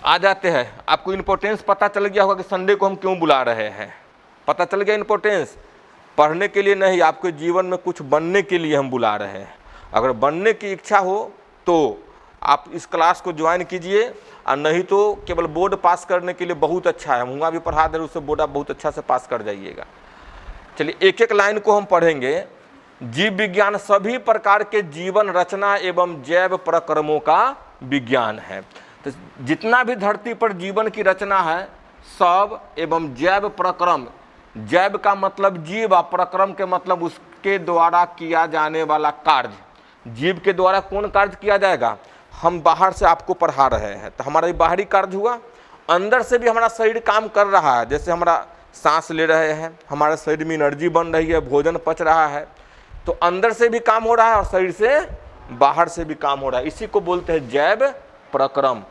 आ जाते हैं। आपको इम्पोर्टेंस पता चल गया होगा कि संडे को हम क्यों बुला रहे हैं, पता चल गया इम्पोर्टेंस। पढ़ने के लिए नहीं, आपके जीवन में कुछ बनने के लिए हम बुला रहे हैं। अगर बनने की इच्छा हो तो आप इस क्लास को ज्वाइन कीजिए, और नहीं तो केवल बोर्ड पास करने के लिए बहुत अच्छा है, हम भी पढ़ा दे रहे, उससे बोर्ड आप बहुत अच्छा से पास कर जाइएगा। चलिए एक एक लाइन को हम पढ़ेंगे। जीव विज्ञान सभी प्रकार के जीवन रचना एवं जैव प्रक्रमों का विज्ञान है। तो जितना भी धरती पर जीवन की रचना है सब एवं जैव प्रक्रम, जैव का मतलब जीव और प्रक्रम के मतलब उसके द्वारा किया जाने वाला कार्य। जीव के द्वारा कौन कार्य किया जाएगा, हम बाहर से आपको पढ़ा रहे हैं तो हमारा बाहरी कार्य हुआ। अंदर से भी हमारा शरीर काम कर रहा है, जैसे हमारा सांस ले रहे हैं, हमारे शरीर में एनर्जी बन रही है, भोजन पच रहा है, तो अंदर से भी काम हो रहा है और शरीर से बाहर से भी काम हो रहा है। इसी को बोलते हैं जैव प्रक्रम,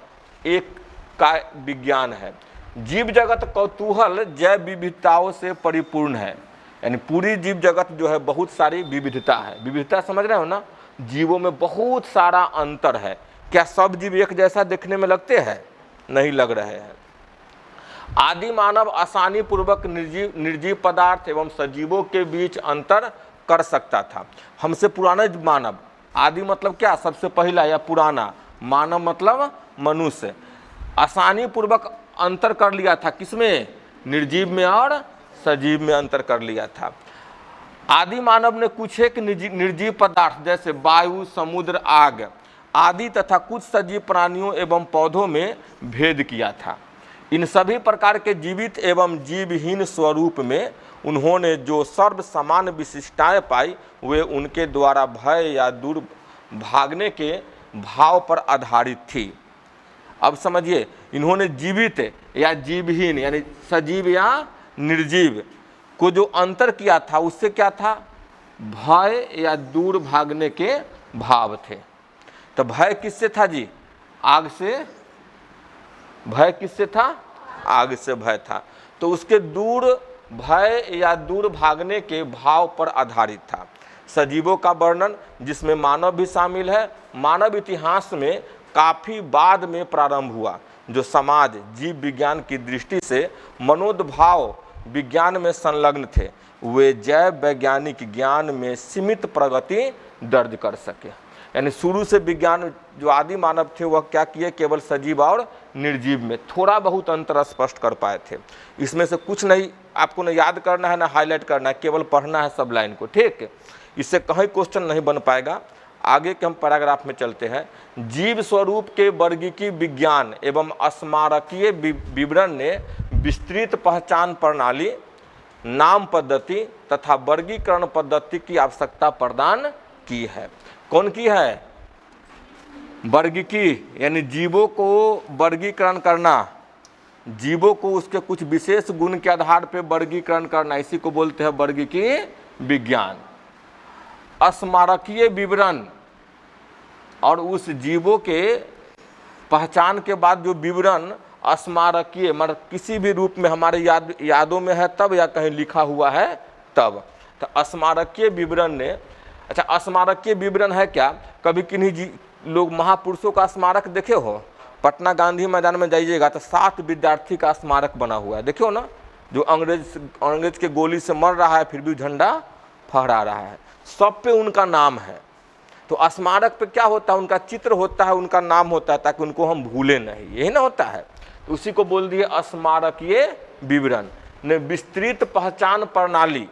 एक का विज्ञान है। जीव जगत कौतूहल जैव विविधताओं से परिपूर्ण है, यानी पूरी जीव जगत जो है बहुत सारी विविधता है। विविधता समझ रहे हो ना, जीवों में बहुत सारा अंतर है। क्या सब जीव एक जैसा देखने में लगते हैं, नहीं लग रहे हैं। आदि मानव आसानी पूर्वक निर्जीव पदार्थ एवं सजीवों के बीच अंतर कर सकता था। हमसे पुराना मानव, आदि मतलब क्या, सबसे पहला या पुराना, मानव मतलब मनुष्य, आसानी पूर्वक अंतर कर लिया था, किसमें, निर्जीव में और सजीव में अंतर कर लिया था। आदि मानव ने कुछ एक निर्जीव पदार्थ जैसे वायु, समुद्र, आग आदि तथा कुछ सजीव प्राणियों एवं पौधों में भेद किया था। इन सभी प्रकार के जीवित एवं जीवहीन स्वरूप में उन्होंने जो सर्व समान विशिष्टताएं पाई वे उनके द्वारा भय या दूर भागने के भाव पर आधारित थी। अब समझिए, इन्होंने जीवित या जीवहीन यानी सजीव या निर्जीव को जो अंतर किया था उससे क्या था, भय या दूर भागने के भाव थे। तो भय किससे था जी, आग से। भय किससे था, आग से भय था। तो उसके दूर भय या दूर भागने के भाव पर आधारित था। सजीवों का वर्णन जिसमें मानव भी शामिल है, मानव इतिहास में काफी बाद में प्रारंभ हुआ। जो समाज जीव विज्ञान की दृष्टि से मनोदभाव विज्ञान में संलग्न थे वे जैव वैज्ञानिक ज्ञान में सीमित प्रगति दर्ज कर सके। यानी शुरू से विज्ञान जो आदि मानव थे वह क्या किए, केवल सजीव और निर्जीव में थोड़ा बहुत अंतर स्पष्ट कर पाए थे। इसमें से कुछ नहीं आपको न याद करना है, ना हाईलाइट करना है, केवल पढ़ना है सब लाइन को, ठीक। इससे कहीं क्वेश्चन नहीं बन पाएगा। आगे के हम पैराग्राफ में चलते हैं। जीव स्वरूप के वर्गीकीय विज्ञान एवं स्मारकीय विवरण ने विस्तृत पहचान प्रणाली, नाम पद्धति तथा वर्गीकरण पद्धति की आवश्यकता प्रदान की है। कौन की है, वर्गीकीय यानी जीवों को वर्गीकरण करना, जीवों को उसके कुछ विशेष गुण के आधार पर वर्गीकरण करना, इसी को बोलते हैं वर्गीकीय विज्ञान। स्मारकीय विवरण और उस जीवों के पहचान के बाद जो विवरण स्मारकीय मतलब किसी भी रूप में हमारे यादों में है तब या कहीं लिखा हुआ है तब। तो स्मारकीय विवरण ने, अच्छा स्मारकीय विवरण है क्या, कभी किन्हीं लोग महापुरुषों का स्मारक देखे हो, पटना गांधी मैदान में जाइएगा तो 7 विद्यार्थी का स्मारक बना हुआ है, देखियो ना, जो अंग्रेज के गोली से मर रहा है फिर भी झंडा फहरा रहा है, सब पे उनका नाम है। तो स्मारक पे क्या होता है, उनका चित्र होता है, उनका नाम होता है ताकि उनको हम भूले नहीं, यही ना होता है। तो उसी को बोल दिए स्मारकीय विवरण ने विस्तृत पहचान प्रणाली,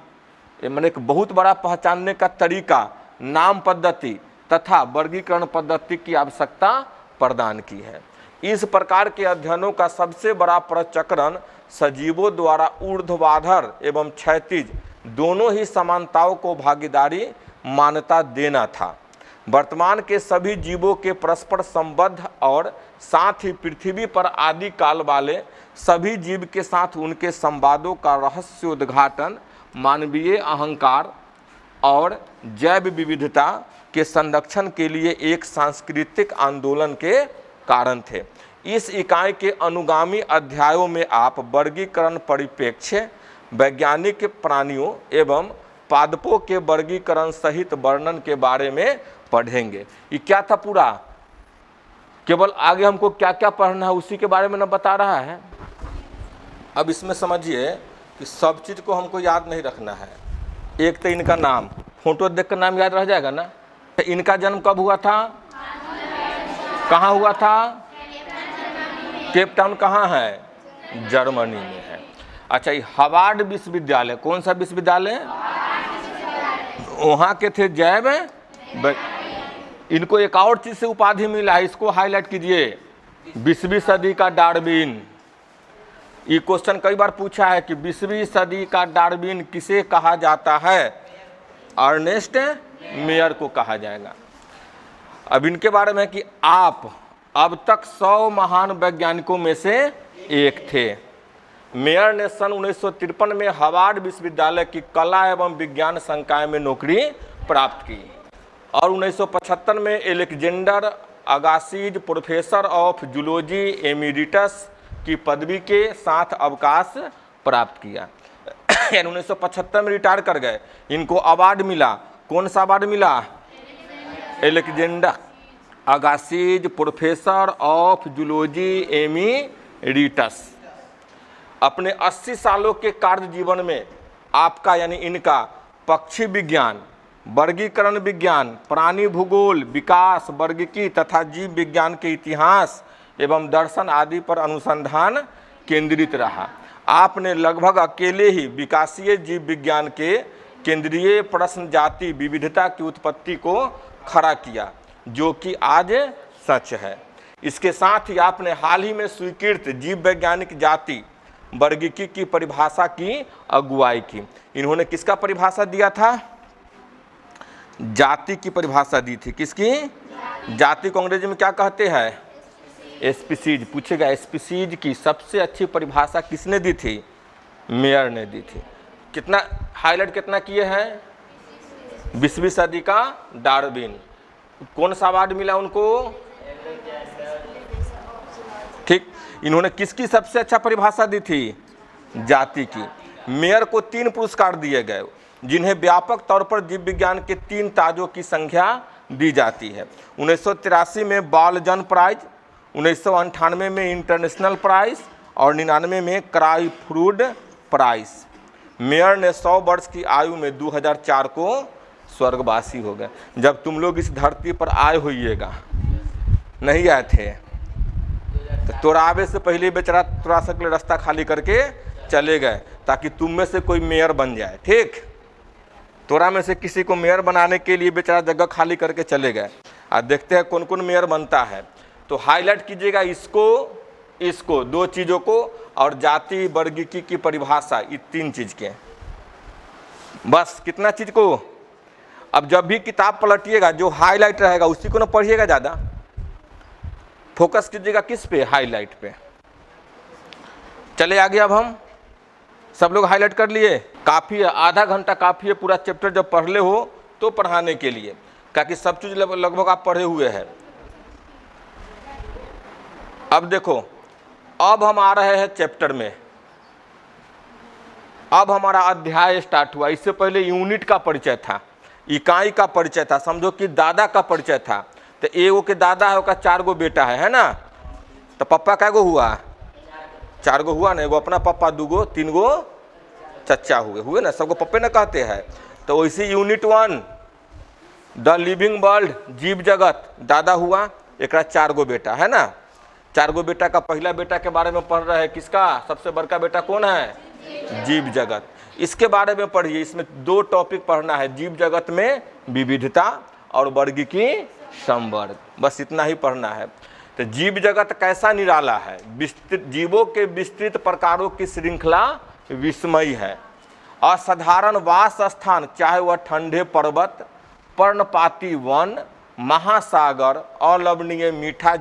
मैंने एक बहुत बड़ा पहचानने का तरीका, नाम पद्धति तथा वर्गीकरण पद्धति की आवश्यकता प्रदान की है। इस प्रकार के अध्ययनों का सबसे बड़ा प्रचक्रण सजीवों द्वारा ऊर्ध्वाधर एवं क्षैतिज दोनों ही समानताओं को भागीदारी मान्यता देना था। वर्तमान के सभी जीवों के परस्पर संबद्ध और साथ ही पृथ्वी पर आदि काल वाले सभी जीव के साथ उनके संवादों का रहस्योद्घाटन मानवीय अहंकार और जैव विविधता के संरक्षण के लिए एक सांस्कृतिक आंदोलन के कारण थे। इस इकाई के अनुगामी अध्यायों में आप वर्गीकरण परिप्रेक्ष्य, वैज्ञानिक प्राणियों एवं पादपों के वर्गीकरण सहित वर्णन के बारे में पढ़ेंगे। ये क्या था पूरा, केवल आगे हमको क्या क्या पढ़ना है उसी के बारे में न बता रहा है। अब इसमें समझिए कि सब चीज़ को हमको याद नहीं रखना है। एक तो इनका नाम, फोटो देखकर नाम याद रह जाएगा ना। इनका जन्म कब हुआ था, कहाँ हुआ था? केप टाउन कहाँ है? जर्मनी में है। अच्छा, ये हार्वर्ड विश्वविद्यालय, कौन सा विश्वविद्यालय? वहाँ के थे जैब। इनको एक और चीज़ से उपाधि मिला है, इसको हाईलाइट कीजिए, 20वीं सदी का डार्विन। ये क्वेश्चन कई बार पूछा है कि 20वीं सदी का डार्विन किसे कहा जाता है? अर्नेस्ट मेयर को कहा जाएगा। अब इनके बारे में कि आप अब तक 100 महान वैज्ञानिकों में से एक थे। मेयर ने सन 1953 में हार्वर्ड विश्वविद्यालय की कला एवं विज्ञान संकाय में नौकरी प्राप्त की और 1975 में Alexander Agassiz professor of zoology emeritus की पदवी के साथ अवकाश प्राप्त किया। 1975 में रिटायर कर गए। इनको अवार्ड मिला, कौन सा अवार्ड मिला? Alexander Agassiz professor of zoology emeritus. अपने 80 सालों के कार्य जीवन में आपका यानी इनका पक्षी विज्ञान, वर्गीकरण विज्ञान, प्राणी भूगोल, विकास, वर्गीकी तथा जीव विज्ञान के इतिहास एवं दर्शन आदि पर अनुसंधान केंद्रित रहा। आपने लगभग अकेले ही विकासीय जीव विज्ञान के केंद्रीय प्रश्न जाति विविधता की उत्पत्ति को खड़ा किया, जो कि आज सच है। इसके साथ ही आपने हाल ही में स्वीकृत जीव वैज्ञानिक जाति वर्गीकी की परिभाषा की अगुवाई की। इन्होंने किसका परिभाषा दिया था? जाति की परिभाषा दी थी। किसकी? जाति को अंग्रेजी में क्या कहते हैं? स्पीसीज। पूछेगा स्पीसीज की सबसे अच्छी परिभाषा किसने दी थी? मेयर ने दी थी। कितना हाईलाइट कितना किए हैं? 20वीं सदी का डार्विन। कौन सा अवार्ड मिला उनको? ठीक। इन्होंने किसकी सबसे अच्छा परिभाषा दी थी? जाति की। मेयर को 3 पुरस्कार दिए गए जिन्हें व्यापक तौर पर जीव विज्ञान के 3 ताजों की संख्या दी जाती है। 1983 में बालजन प्राइज, 1998 में इंटरनेशनल प्राइज और 99 में क्राइफ्रूड प्राइज। मेयर ने 100 वर्ष की आयु में 2004 को स्वर्गवासी हो गए। जब तुम लोग इस धरती पर आए होइएगा, नहीं आए थे तो तोरावे से पहले बेचारा थोड़ा सा रास्ता खाली करके चले गए ताकि तुम में से कोई मेयर बन जाए। ठीक, तोरा में से किसी को मेयर बनाने के लिए बेचारा जगह खाली करके चले गए। आज देखते हैं कौन कौन मेयर बनता है। तो हाईलाइट कीजिएगा इसको 2 चीज़ों को और जाति वर्गीकी की परिभाषा, ये 3 चीज़ के। बस कितना चीज़ को। अब जब भी किताब पलटिएगा जो हाईलाइट रहेगा उसी को ना पढ़िएगा, ज़्यादा फोकस कीजिएगा किस पे? हाईलाइट पे। चले आगे। अब हम सब लोग हाईलाइट कर लिए, काफ़ी है, आधा घंटा काफ़ी है। पूरा चैप्टर जब पढ़ ले हो तो पढ़ाने के लिए, क्योंकि सब चीज़ लगभग आप पढ़े हुए हैं। अब देखो, अब हम आ रहे हैं चैप्टर में। अब हमारा अध्याय स्टार्ट हुआ। इससे पहले यूनिट का परिचय था, इकाई का परिचय था, समझो कि दादा का परिचय था। तो एगो के दादा है, उसका 4 गो बेटा है ना। तो पप्पा कै गो हुआ? 4 गो हुआ ना। एगो अपना पप्पा, 2 गो, 3 गो चच्चा हुए ना, सबको पप्पे ना कहते हैं। तो वैसे यूनिट 1 द लिविंग वर्ल्ड, जीव जगत, दादा हुआ, एक 4 गो बेटा है ना। 4 गो बेटा का पहला बेटा के बारे में पढ़ रहे हैं। किसका सबसे बड़का बेटा कौन है? जीव जगत। इसके बारे में पढ़िए। इसमें 2 टॉपिक पढ़ना है, जीव जगत में विविधता और वर्गीकी संवर्ग। बस इतना ही पढ़ना है। तो जीव जगत कैसा निराला है, विस्तृत जीवों के विस्तृत प्रकारों की श्रृंखला विस्मयी है। असाधारण वास स्थान, चाहे वह ठंडे पर्वत, पर्णपाती वन, महासागर, अलवणीय मीठा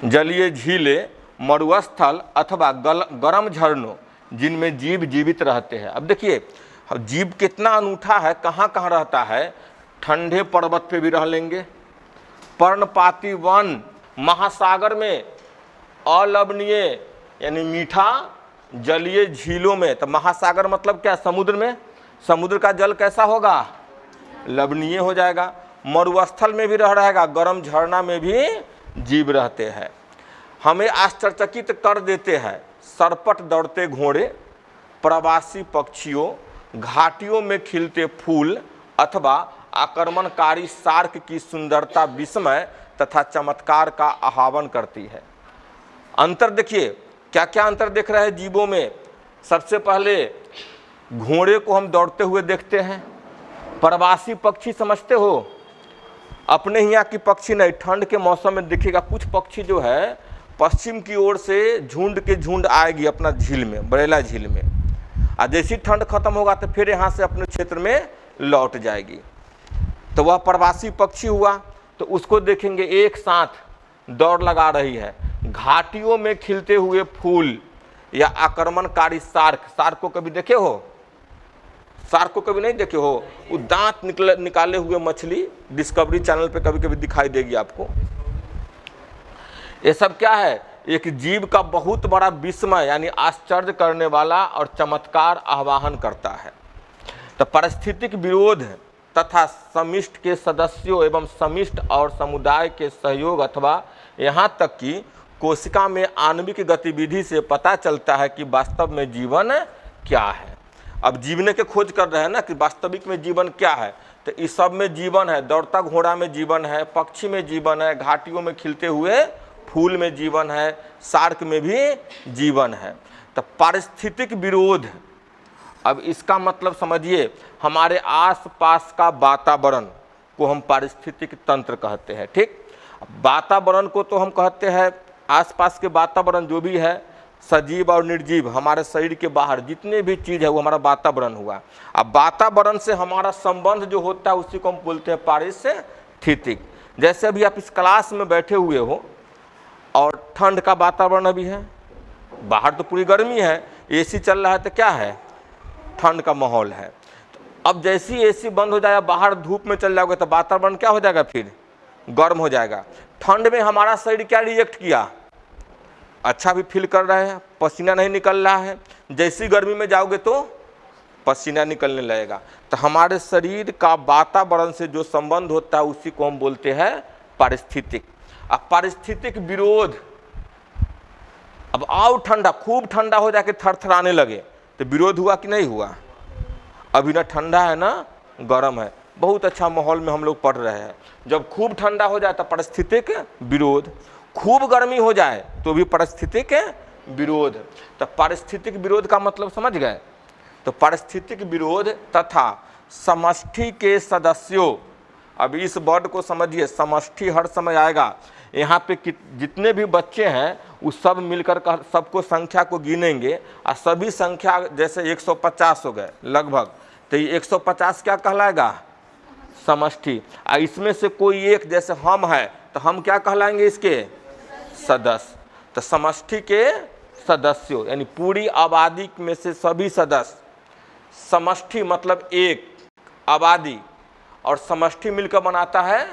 जलीय झीलें, मरुस्थल अथवा गर्म झरनों जिनमें जीव जीवित रहते हैं। अब देखिए जीव कितना अनूठा है, कहाँ कहाँ रहता है। ठंडे पर्वत पे भी रह लेंगे, पर्णपाती वन, महासागर में, अलवणीय यानी मीठा जलीय झीलों में। तो महासागर मतलब क्या? समुद्र में। समुद्र का जल कैसा होगा? लवणीय हो जाएगा। मरुस्थल में भी रह रहेगा, गर्म झरना में भी जीव रहते हैं। हमें आश्चर्यचकित कर देते हैं सरपट दौड़ते घोड़े, प्रवासी पक्षियों, घाटियों में खिलते फूल अथवा आक्रमणकारी शार्क की सुंदरता विस्मय तथा चमत्कार का आह्वान करती है। अंतर देखिए, क्या क्या अंतर देख रहे हैं जीवों में। सबसे पहले घोड़े को हम दौड़ते हुए देखते हैं। प्रवासी पक्षी समझते हो, अपने यहाँ की पक्षी नहीं, ठंड के मौसम में दिखेगा कुछ पक्षी जो है पश्चिम की ओर से झुंड के झुंड आएगी अपना झील में, बरेला झील में, और जैसी ठंड खत्म होगा तो फिर यहाँ से अपने क्षेत्र में लौट जाएगी। तो वह प्रवासी पक्षी हुआ, तो उसको देखेंगे एक साथ दौड़ लगा रही है। घाटियों में खिलते हुए फूल या आक्रमणकारी शार्क को कभी देखे हो? शार्क को कभी नहीं देखे हो? वो दांत निकाले हुए मछली डिस्कवरी चैनल पे कभी कभी दिखाई देगी आपको। ये सब क्या है? एक जीव का बहुत बड़ा विस्मय यानी आश्चर्य करने वाला और चमत्कार आह्वान करता है। तो पारिस्थितिक विरोध तथा समिष्ट के सदस्यों एवं समिष्ट और समुदाय के सहयोग अथवा यहाँ तक कि कोशिका में आणविक गतिविधि से पता चलता है कि वास्तव में जीवन क्या है। अब जीवने के खोज कर रहे हैं ना कि वास्तविक में जीवन क्या है। तो इस सब में जीवन है, दौड़ता घोड़ा में जीवन है, पक्षी में जीवन है, घाटियों में खिलते हुए फूल में जीवन है, शार्क में भी जीवन है। तो पारिस्थितिक विरोध, अब इसका मतलब समझिए, हमारे आसपास का वातावरण को हम पारिस्थितिक तंत्र कहते हैं। ठीक, वातावरण को तो हम कहते हैं आसपास के वातावरण जो भी है, सजीव और निर्जीव, हमारे शरीर के बाहर जितने भी चीज़ है वो हमारा वातावरण हुआ। अब वातावरण से हमारा संबंध जो होता है उसी को हम बोलते हैं पारिस्थितिक। जैसे अभी आप इस क्लास में बैठे हुए हो और ठंड का वातावरण अभी है, बाहर तो पूरी गर्मी है, एसी चल रहा है, तो क्या है? ठंड का माहौल है। तो अब जैसे ही एसी बंद हो जाएगा, बाहर धूप में चल जाओगे तो वातावरण क्या हो जाएगा? फिर गर्म हो जाएगा। ठंड में हमारा शरीर क्या रिएक्ट किया? अच्छा भी फील कर रहे हैं, पसीना नहीं निकल रहा है। जैसी गर्मी में जाओगे तो पसीना निकलने लगेगा। तो हमारे शरीर का वातावरण से जो संबंध होता है उसी को हम बोलते हैं पारिस्थितिक। अब पारिस्थितिक विरोध, अब आओ ठंडा, खूब ठंडा हो जाके थरथराने लगे तो विरोध हुआ कि नहीं हुआ? अभी ना ठंडा है ना गर्म है, बहुत अच्छा माहौल में हम लोग पढ़ रहे हैं। जब खूब ठंडा हो जाए तो पारिस्थितिक विरोध, खूब गर्मी हो जाए तो भी पारिस्थितिक विरोध। तो पारिस्थितिक विरोध का मतलब समझ गए? तो पारिस्थितिक विरोध तथा समष्टि के सदस्यों, अब इस वर्ड को समझिए, समष्टि हर समय आएगा। यहाँ पे जितने भी बच्चे हैं वो सब मिलकर सबको संख्या को गिनेंगे और सभी संख्या जैसे 150 हो गए लगभग, तो ये 150 क्या कहलाएगा? समष्टि। और इसमें से कोई एक, जैसे हम है तो हम क्या कहलाएंगे? इसके सदस्य। तो समष्टि के सदस्यों यानी पूरी आबादी में से सभी सदस्य। समष्टि मतलब एक आबादी, और समष्टि मिलकर बनाता है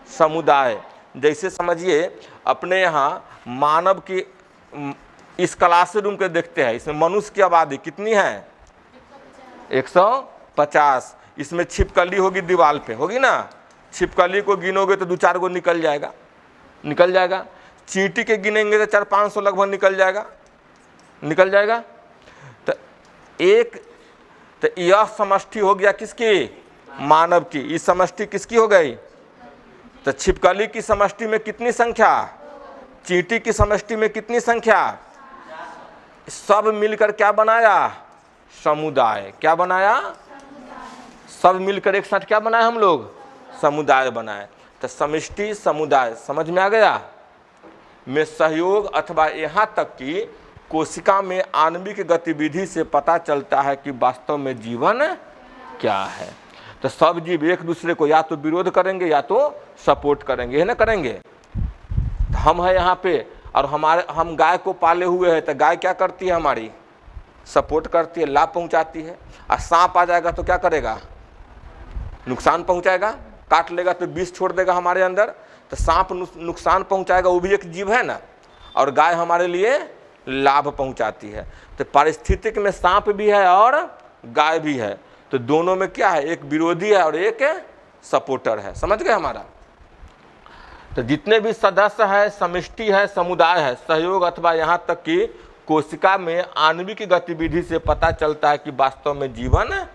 समुदाय। जैसे समझिए अपने यहाँ मानव की इस क्लासरूम के देखते हैं, इसमें मनुष्य की आबादी कितनी है? 150। इसमें छिपकली होगी, दीवार पे होगी ना, छिपकली को गिनोगे तो 2-4 गो निकल जाएगा। चींटी के गिनेंगे तो 400-500 लगभग निकल जाएगा। तो यह समष्टि हो गया किसकी? मानव की। इस समष्टि किसकी हो गई? तो छिपकली की समष्टि में कितनी संख्या? चींटी की समष्टि में कितनी संख्या? सब मिलकर क्या बनाया? समुदाय। क्या बनाया? सब मिलकर एक साथ क्या बनाए हम लोग? समुदाय बनाए। तो समष्टि समुदाय समझ में आ गया? में सहयोग अथवा यहाँ तक कि कोशिका में आणविक गतिविधि से पता चलता है कि वास्तव में जीवन क्या है। तो सब जीव एक दूसरे को या तो विरोध करेंगे या तो सपोर्ट करेंगे, है ना? करेंगे। तो हम है यहाँ पे और हम गाय को पाले हुए हैं, तो गाय क्या करती है? हमारी सपोर्ट करती है, लाभ पहुँचाती है। और सांप आ जाएगा तो क्या करेगा? नुकसान पहुँचाएगा, काट लेगा तो विष छोड़ देगा हमारे अंदर। तो सांप नुकसान पहुँचाएगा, वो भी एक जीव है ना, और गाय हमारे लिए लाभ पहुँचाती है। तो पारिस्थितिक में सांप भी है और गाय भी है, तो दोनों में क्या है? एक विरोधी है और एक सपोर्टर है। समझ गए हमारा? तो जितने भी सदस्य है, समष्टि है, समुदाय है, सहयोग अथवा यहाँ तक कि कोशिका में आणविक गतिविधि से पता चलता है कि वास्तव में जीवन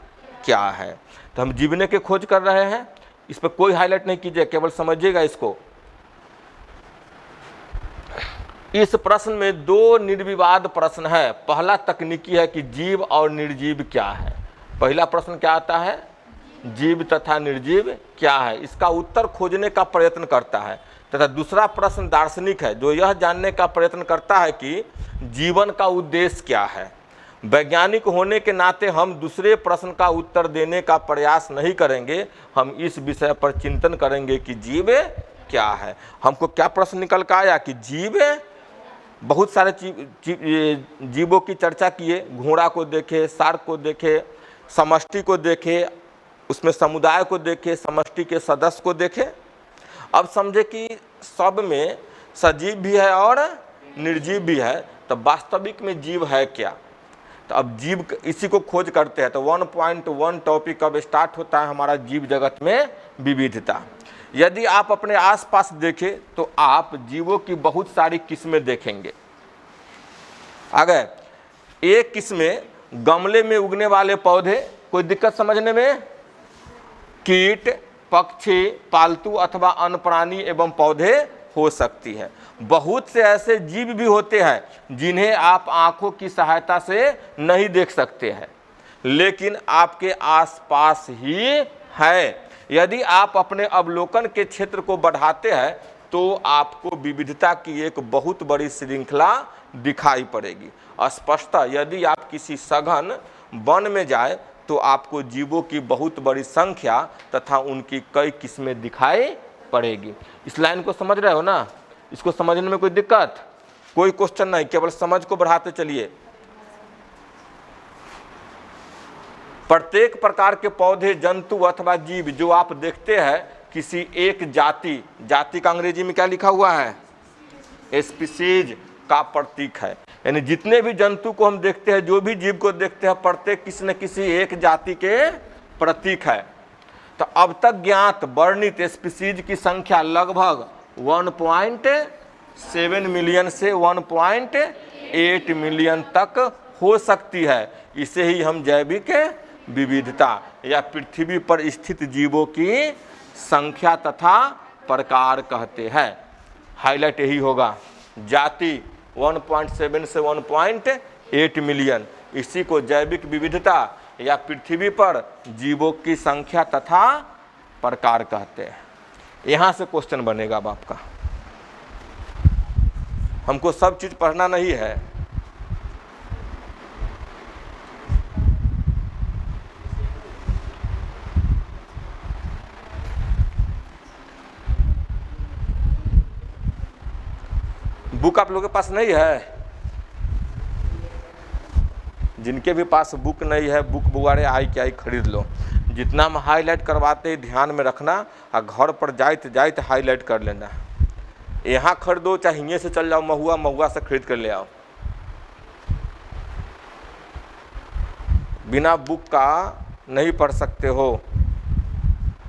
क्या है। तो हम जीवने की खोज कर रहे हैं, इस पर कोई हाईलाइट नहीं कीजिए, केवल समझिएगा इसको। इस प्रश्न में दो निर्विवाद प्रश्न है। पहला तकनीकी है कि जीव और निर्जीव क्या है। पहला प्रश्न क्या आता है, जीव तथा निर्जीव क्या है, इसका उत्तर खोजने का प्रयत्न करता है। तथा दूसरा प्रश्न दार्शनिक है, जो यह जानने का प्रयत्न करता है कि जीवन का उद्देश्य क्या है। वैज्ञानिक होने के नाते हम दूसरे प्रश्न का उत्तर देने का प्रयास नहीं करेंगे, हम इस विषय पर चिंतन करेंगे कि जीव क्या है। हमको क्या प्रश्न निकल कर आया कि जीव, बहुत सारे जीवों की चर्चा किए, घोड़ा को देखे, शार्क को देखे, समष्टि को देखे, उसमें समुदाय को देखे, समष्टि के सदस्य को देखे। अब समझे कि सब में सजीव भी है और निर्जीव भी है, तो वास्तविक में जीव है क्या। तो अब जीव इसी को खोज करते हैं। तो 1.1 टॉपिक अब स्टार्ट होता है हमारा जीव जगत में विविधता। यदि आप अपने आसपास देखें तो आप जीवों की बहुत सारी किस्में देखेंगे। अगर एक किस्में गमले में उगने वाले पौधे, कोई दिक्कत समझने में, कीट, पक्षी, पालतू अथवा अन्य प्राणी एवं पौधे हो सकती है। बहुत से ऐसे जीव भी होते हैं जिन्हें आप आंखों की सहायता से नहीं देख सकते हैं, लेकिन आपके आसपास ही है। यदि आप अपने अवलोकन के क्षेत्र को बढ़ाते हैं तो आपको विविधता की एक बहुत बड़ी श्रृंखला दिखाई पड़ेगी। स्पष्टतः यदि आप किसी सघन वन में जाए तो आपको जीवों की बहुत बड़ी संख्या तथा उनकी कई किस्में दिखाई पड़ेगी। इस लाइन को समझ रहे हो ना? इसको समझने में कोई दिक्कत, कोई क्वेश्चन नहीं, केवल समझ को बढ़ाते चलिए। प्रत्येक प्रकार के पौधे, जंतु अथवा जीव जो आप देखते हैं किसी एक जाति, जाति का अंग्रेजी में क्या लिखा हुआ है, स्पीशीज का प्रतीक है। यानी जितने भी जंतु को हम देखते हैं, जो भी जीव को देखते हैं, प्रत्येक किसी न किसी एक जाति के प्रतीक है। तो अब तक ज्ञात वर्णित स्पीशीज की संख्या लगभग 1.7 मिलियन से 1.8 मिलियन तक हो सकती है। इसे ही हम जैविक विविधता या पृथ्वी पर स्थित जीवों की संख्या तथा प्रकार कहते हैं। हाईलाइट यही होगा, जाति 1.7 से 1.8 मिलियन, इसी को जैविक विविधता या पृथ्वी पर जीवों की संख्या तथा प्रकार कहते हैं। यहाँ से क्वेश्चन बनेगा अब आपका। हमको सब चीज पढ़ना नहीं है। बुक आप लोगों के पास नहीं है? जिनके भी पास बुक नहीं है, बुक बुआरे आई खरीद लो। जितना हम हाईलाइट करवाते हैं ध्यान में रखना, और घर पर जाते हाईलाइट कर लेना। यहाँ खरीदो चाहे यहीं से चल जाओ, महुआ से खरीद कर ले आओ। बिना बुक का नहीं पढ़ सकते हो।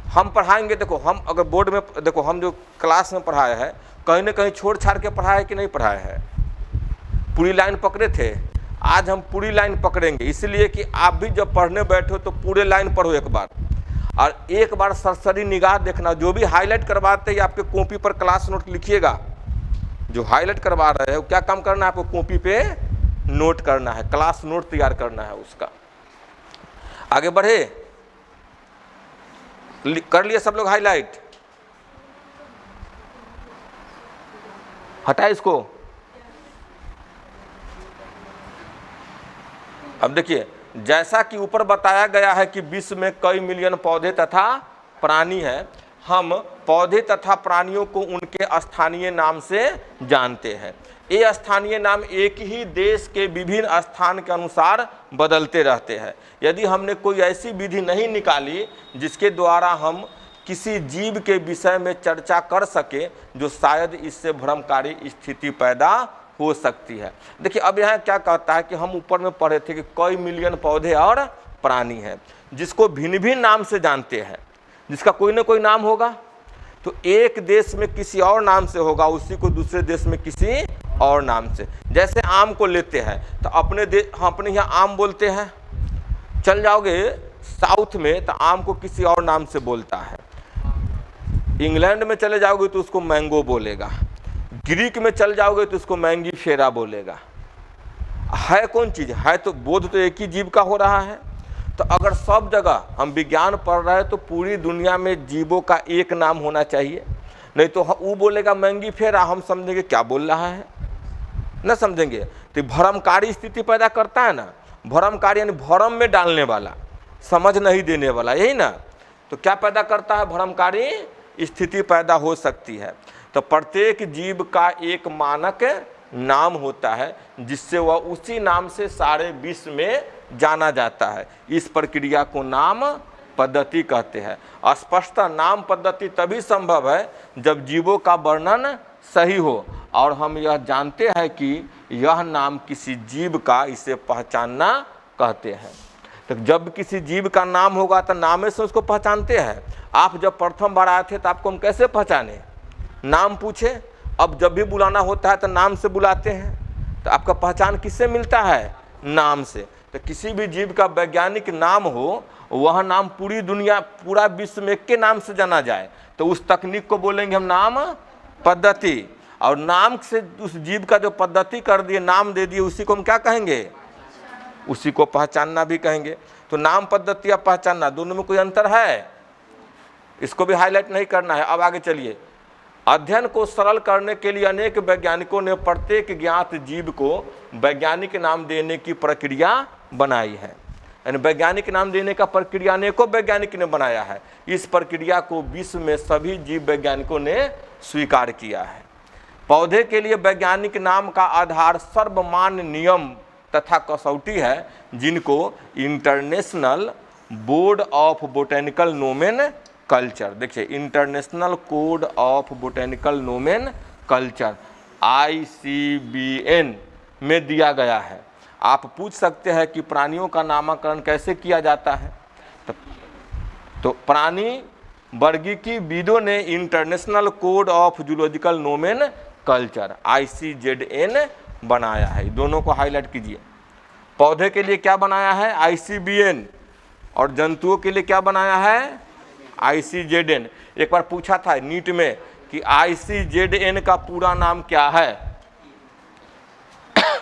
हम पढ़ाएंगे, देखो हम अगर बोर्ड में, देखो हम जो क्लास में पढ़ाए हैं, कहीं न कहीं छोड़ छाड़ के पढ़ाया है कि नहीं पढ़ाया है? पूरी लाइन पकड़े थे? आज हम पूरी लाइन पकड़ेंगे, इसलिए कि आप भी जब पढ़ने बैठो तो पूरे लाइन पढ़ो एक बार, और एक बार सरसरी निगाह देखना। जो भी हाईलाइट करवाते हैं आपके कॉपी पर क्लास नोट लिखिएगा। जो हाईलाइट करवा रहे हो क्या काम करना है आपको, कॉपी पे नोट करना है, क्लास नोट तैयार करना है उसका। आगे बढ़े, कर लिए सब लोग हाईलाइट? हटाए इसको। अब देखिए, जैसा कि ऊपर बताया गया है कि विश्व में कई मिलियन पौधे तथा प्राणी हैं, हम पौधे तथा प्राणियों को उनके स्थानीय नाम से जानते हैं। ये स्थानीय नाम एक ही देश के विभिन्न स्थान के अनुसार बदलते रहते हैं। यदि हमने कोई ऐसी विधि नहीं निकाली जिसके द्वारा हम किसी जीव के विषय में चर्चा कर सके, जो शायद इससे भ्रमकारी स्थिति पैदा हो सकती है। देखिए अब यहाँ क्या कहता है कि हम ऊपर में पढ़े थे कि कई मिलियन पौधे और प्राणी हैं जिसको भिन्न भिन्न नाम से जानते हैं, जिसका कोई ना कोई नाम होगा। तो एक देश में किसी और नाम से होगा, उसी को दूसरे देश में किसी और नाम से। जैसे आम को लेते हैं तो हम अपने यहाँ आम बोलते हैं, चल जाओगे साउथ में तो आम को किसी और नाम से बोलता है। इंग्लैंड में चले जाओगे तो उसको मैंगो बोलेगा, ग्रीक में चल जाओगे तो उसको मैंगी फेरा बोलेगा। है कौन चीज़ है, तो बोध तो एक ही जीव का हो रहा है। तो अगर सब जगह हम विज्ञान पढ़ रहे हैं तो पूरी दुनिया में जीवों का एक नाम होना चाहिए, नहीं तो वो बोलेगा मैंगी फेरा, हम समझेंगे क्या बोल रहा है, न समझेंगे। तो भ्रमकारी स्थिति पैदा करता है ना, भ्रमकारी यानी भ्रम में डालने वाला, समझ नहीं देने वाला, यही ना। तो क्या पैदा करता है, भ्रमकारी स्थिति पैदा हो सकती है। तो प्रत्येक जीव का एक मानक नाम होता है जिससे वह उसी नाम से सारे विश्व में जाना जाता है। इस प्रक्रिया को नाम पद्धति कहते हैं। स्पष्टतः नाम पद्धति तभी संभव है जब जीवों का वर्णन सही हो और हम यह जानते हैं कि यह नाम किसी जीव का, इसे पहचानना कहते हैं। तो जब किसी जीव का नाम होगा तो नाम से उसको पहचानते हैं। आप जब प्रथम बार आए थे तो आपको हम कैसे पहचाने, नाम पूछे। अब जब भी बुलाना होता है तो नाम से बुलाते हैं। तो आपका पहचान किससे मिलता है, नाम से। तो किसी भी जीव का वैज्ञानिक नाम हो, वह नाम पूरी दुनिया, पूरा विश्व में एक के नाम से जाना जाए तो उस तकनीक को बोलेंगे हम नाम पद्धति। और नाम से उस जीव का जो पद्धति कर दिए, नाम दे दिए, उसी को हम क्या कहेंगे, उसी को पहचानना भी कहेंगे। तो नाम पद्धति या पहचानना दोनों में कोई अंतर है, इसको भी हाईलाइट नहीं करना है। अब आगे चलिए। अध्ययन को सरल करने के लिए अनेक वैज्ञानिकों ने प्रत्येक ज्ञात जीव को वैज्ञानिक नाम देने की प्रक्रिया बनाई है। यानी वैज्ञानिक नाम देने का प्रक्रिया अनेकों वैज्ञानिक ने बनाया है। इस प्रक्रिया को विश्व में सभी जीव वैज्ञानिकों ने स्वीकार किया है। पौधे के लिए वैज्ञानिक नाम का आधार सर्वमान्य नियम तथा कसौटी है, जिनको international board of botanical nomenclature, देखिए international code of botanical nomenclature ICBN में दिया गया है। आप पूछ सकते हैं कि प्राणियों का नामकरण कैसे किया जाता है, तो प्राणी वर्गीकी विदों ने international code of zoological नोमेन culture ICZN बनाया है। दोनों को हाईलाइट कीजिए। पौधे के लिए क्या बनाया है, ICBN, और जंतुओं के लिए क्या बनाया है, ICZN। एक बार पूछा था नीट में कि ICZN का पूरा नाम क्या है,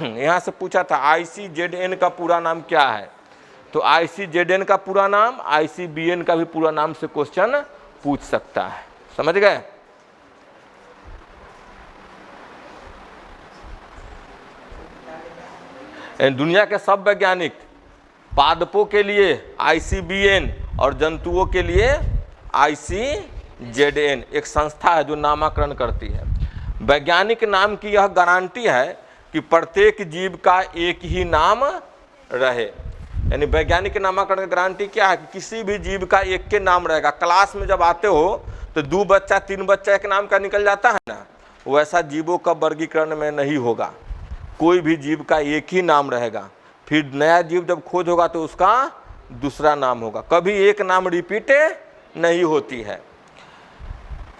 यहाँ से पूछा था ICZN का पूरा नाम क्या है। तो ICZN का पूरा नाम ICBN का भी पूरा नाम से क्वेश्चन पूछ सकता है, समझ गए। दुनिया के सब वैज्ञानिक पादपों के लिए ICBN और जंतुओं के लिए ICZN, एक संस्था है जो नामकरण करती है। वैज्ञानिक नाम की यह गारंटी है कि प्रत्येक जीव का एक ही नाम रहे। यानी वैज्ञानिक नामकरण की गारंटी क्या है कि किसी भी जीव का एक के नाम रहेगा। क्लास में जब आते हो तो 2 बच्चा 3 बच्चा एक नाम का निकल जाता है ना, वैसा जीवों का वर्गीकरण में नहीं होगा। कोई भी जीव का एक ही नाम रहेगा। फिर नया जीव जब खोज होगा तो उसका दूसरा नाम होगा, कभी एक नाम रिपीट नहीं होती है।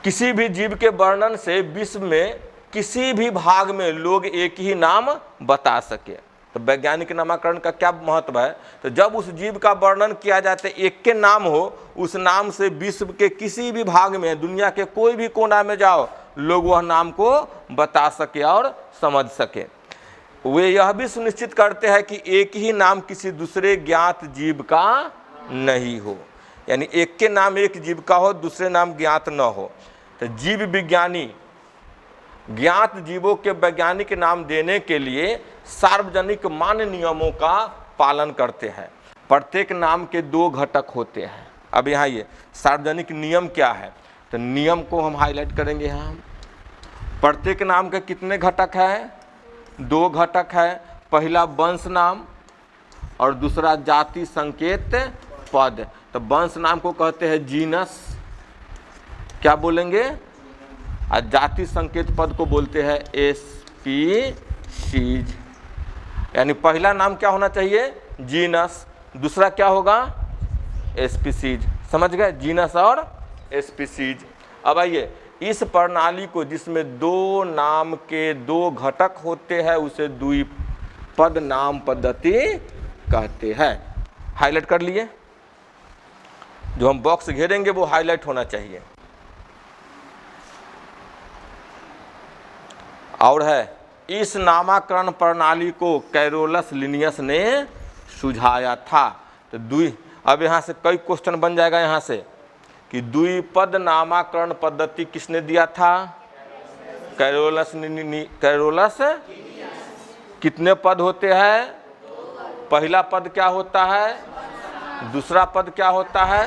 किसी भी जीव के वर्णन से विश्व में किसी भी भाग में लोग एक ही नाम बता सके। तो वैज्ञानिक नामकरण का क्या महत्व है, तो जब उस जीव का वर्णन किया जाता है, एक के नाम हो, उस नाम से विश्व के किसी भी भाग में, दुनिया के कोई भी कोना में जाओ, लोग वह नाम को बता सके और समझ सके। वे यह भी सुनिश्चित करते हैं कि एक ही नाम किसी दूसरे ज्ञात जीव का नहीं हो। यानी एक के नाम एक जीव का हो, दूसरे नाम ज्ञात न हो। तो जीव विज्ञानी ज्ञात जीवों के वैज्ञानिक नाम देने के लिए सार्वजनिक मान्य नियमों का पालन करते हैं। प्रत्येक नाम के 2 घटक होते हैं। अब यहाँ ये सार्वजनिक नियम क्या है, तो नियम को हम हाईलाइट करेंगे। यहाँ प्रत्येक नाम के कितने घटक हैं, 2 घटक है। पहला वंश नाम और दूसरा जाति संकेत पद। तो वंश नाम को कहते हैं जीनस, क्या बोलेंगे, और जाति संकेत पद को बोलते हैं स्पीशीज। यानी पहला नाम क्या होना चाहिए, जीनस, दूसरा क्या होगा, स्पीशीज। समझ गए, जीनस और स्पीशीज। अब आइए, इस प्रणाली को जिसमें दो नाम के दो घटक होते हैं उसे द्विपद नाम पद्धति कहते हैं। हाईलाइट कर लिए, जो हम बॉक्स घेरेंगे वो हाईलाइट होना चाहिए। और है, इस नामकरण प्रणाली को कैरोलस लिनियस ने सुझाया था। तो अब यहाँ से कई क्वेश्चन बन जाएगा यहाँ से कि द्विपद नामकरण पद्धति किसने दिया था? Carolus Carolus. कितने पद होते हैं? पहला पद क्या होता है, दूसरा पद क्या होता है?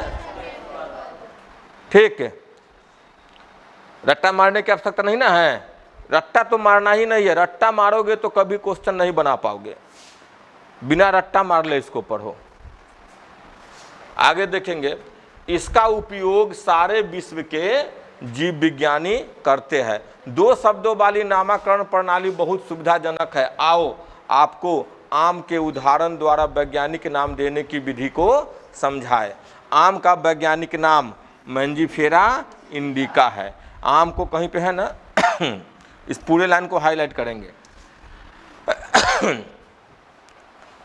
ठीक है, रट्टा मारने की आवश्यकता नहीं ना है, रट्टा तो मारना ही नहीं है, रट्टा मारोगे तो कभी क्वेश्चन नहीं बना पाओगे, बिना रट्टा मार ले इसको पढ़ो। आगे देखेंगे, इसका उपयोग सारे विश्व के जीव विज्ञानी करते हैं। दो शब्दों वाली नामकरण प्रणाली बहुत सुविधाजनक है। आओ आपको आम के उदाहरण द्वारा वैज्ञानिक नाम देने की विधि को समझाए। आम का वैज्ञानिक नाम मैंजीफेरा इंडिका है। आम को कहीं पे है ना, इस पूरे लाइन को हाईलाइट करेंगे।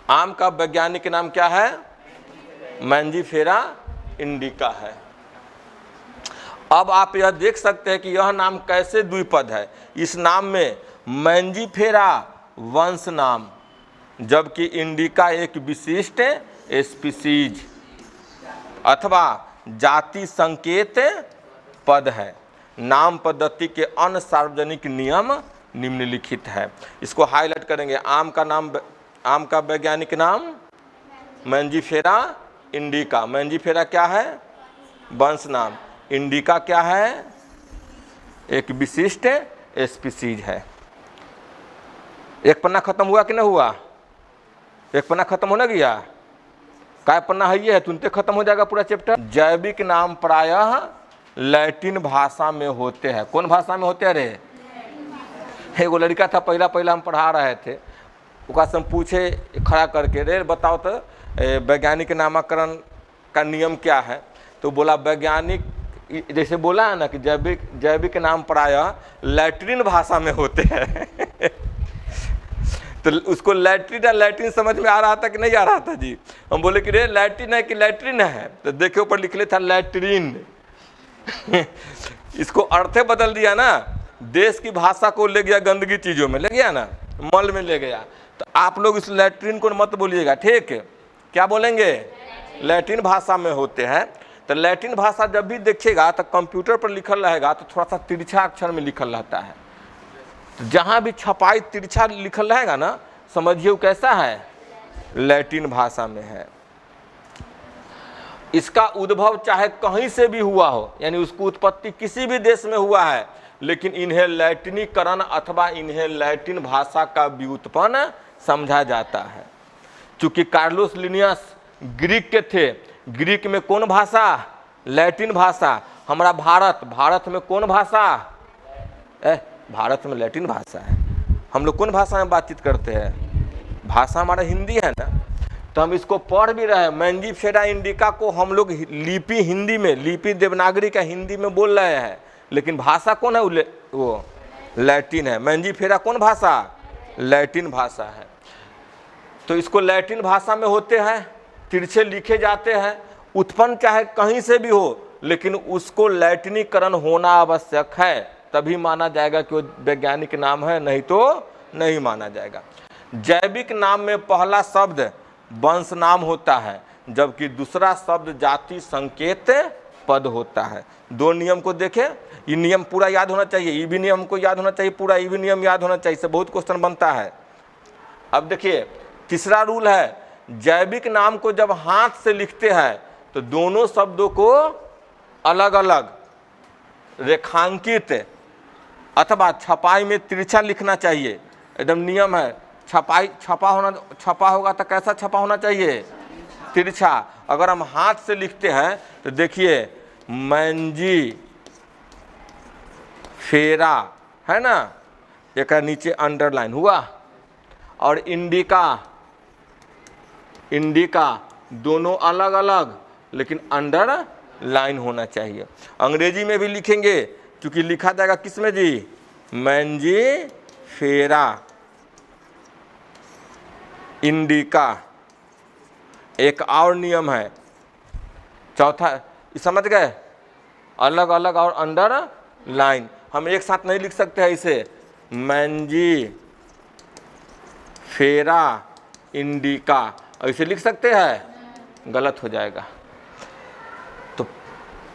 आम का वैज्ञानिक नाम क्या है? मैंजीफेरा इंडिका है। अब आप यह देख सकते हैं कि यह नाम कैसे द्विपद है। इस नाम में मैंजीफेरा वंश नाम, जबकि इंडिका एक विशिष्ट स्पीसीज अथवा जाति संकेत पद है। नाम पद्धति के अन्य सार्वजनिक नियम निम्नलिखित है। इसको हाईलाइट करेंगे। आम का वैज्ञानिक नाम मैंजीफेरा इंडिका। मैंजीफेरा क्या है? वंश नाम। इंडिका क्या है? एक विशिष्ट स्पीसीज है। एक पन्ना खत्म हुआ कि नहीं हुआ? एक पन्ना खत्म होने गया? काय पन्ना है ये है, तुरंते खत्म हो जाएगा पूरा चैप्टर। जैविक नाम प्रायः लैटिन भाषा में होते हैं। कौन भाषा में होते हैं रे? एगो लड़का था, पहला हम पढ़ा रहे थे, ओकरा से हम पूछे खड़ा करके, रे बताओ तो वैज्ञानिक नामकरण का नियम क्या है? तो बोला वैज्ञानिक, जैसे बोला है ना कि जैविक नाम प्रायः लैटिन भाषा में होते हैं। तो उसको लैटिन समझ में आ रहा था कि नहीं आ रहा था जी? हम बोले कि रे लैटिन है कि लैट्रिन है? तो देखे ऊपर लिख लेता लैट्रिन। इसको अर्थे बदल दिया ना, देश की भाषा को ले गया गंदगी चीजों में ले गया ना, मल में ले गया। तो आप लोग इस लैट्रिन को मत बोलिएगा, ठीक है? क्या बोलेंगे? लैटिन भाषा में होते हैं। तो लैटिन भाषा जब भी देखिएगा तो कंप्यूटर पर लिखल रहेगा तो थोड़ा सा तिरछा अक्षर में लिखल रहता है। तो जहाँ भी छपाई तिरछा लिखल रहेगा ना, समझिए वो कैसा है? लैटिन भाषा में है। इसका उद्भव चाहे कहीं से भी हुआ हो, यानी उसकी उत्पत्ति किसी भी देश में हुआ है, लेकिन इन्हें लैटिनीकरण अथवा इन्हें लैटिन भाषा का व्युत्पन्न समझा जाता है। चूंकि कार्लोस लिनियस ग्रीक के थे, ग्रीक में कौन भाषा? लैटिन भाषा। हमारा भारत में कौन भाषा? भारत में लैटिन भाषा है। हम लोग कौन भाषा में बातचीत करते हैं? भाषा हमारा हिंदी है ना, तो हम इसको पढ़ भी रहे हैं। मैंजीफेरा इंडिका को हम लोग लिपि हिंदी में, लिपि देवनागरी का हिंदी में बोल रहे हैं, लेकिन भाषा कौन है? वो लैटिन है। मैंजीफेरा कौन भाषा? लैटिन भाषा है। तो इसको लैटिन भाषा में होते हैं, तिरछे लिखे जाते हैं, उत्पन्न चाहे कहीं से भी हो, लेकिन उसको लैटिनीकरण होना आवश्यक है, तभी माना जाएगा कि वो वैज्ञानिक नाम है, नहीं तो नहीं माना जाएगा। जैविक नाम में पहला शब्द वंश नाम होता है, जबकि दूसरा शब्द जाति संकेत पद होता है। दो नियम को देखें, ये नियम पूरा याद होना चाहिए, ये भी नियम को याद होना चाहिए, पूरा ये भी नियम याद होना चाहिए, इससे बहुत क्वेश्चन बनता है। अब देखिए तीसरा रूल है, जैविक नाम को जब हाथ से लिखते हैं तो दोनों शब्दों को अलग अलग रेखांकित अथवा छपाई में तिरछा लिखना चाहिए, एकदम नियम है। छपा होगा तो कैसा छपा होना चाहिए? तिरछा। अगर हम हाथ से लिखते हैं तो देखिए मैंजी फेरा है ना, एक नीचे अंडरलाइन हुआ, और इंडिका दोनों अलग अलग लेकिन अंडर लाइन होना चाहिए। अंग्रेजी में भी लिखेंगे, क्योंकि लिखा जाएगा किस में जी, मैंजीफेरा इंडिका। एक और नियम है, चौथा, समझ गए, अलग अलग और अंडर लाइन। हम एक साथ नहीं लिख सकते हैं इसे, मैंजीफेरा इंडिका ऐसे लिख सकते हैं, गलत हो जाएगा। तो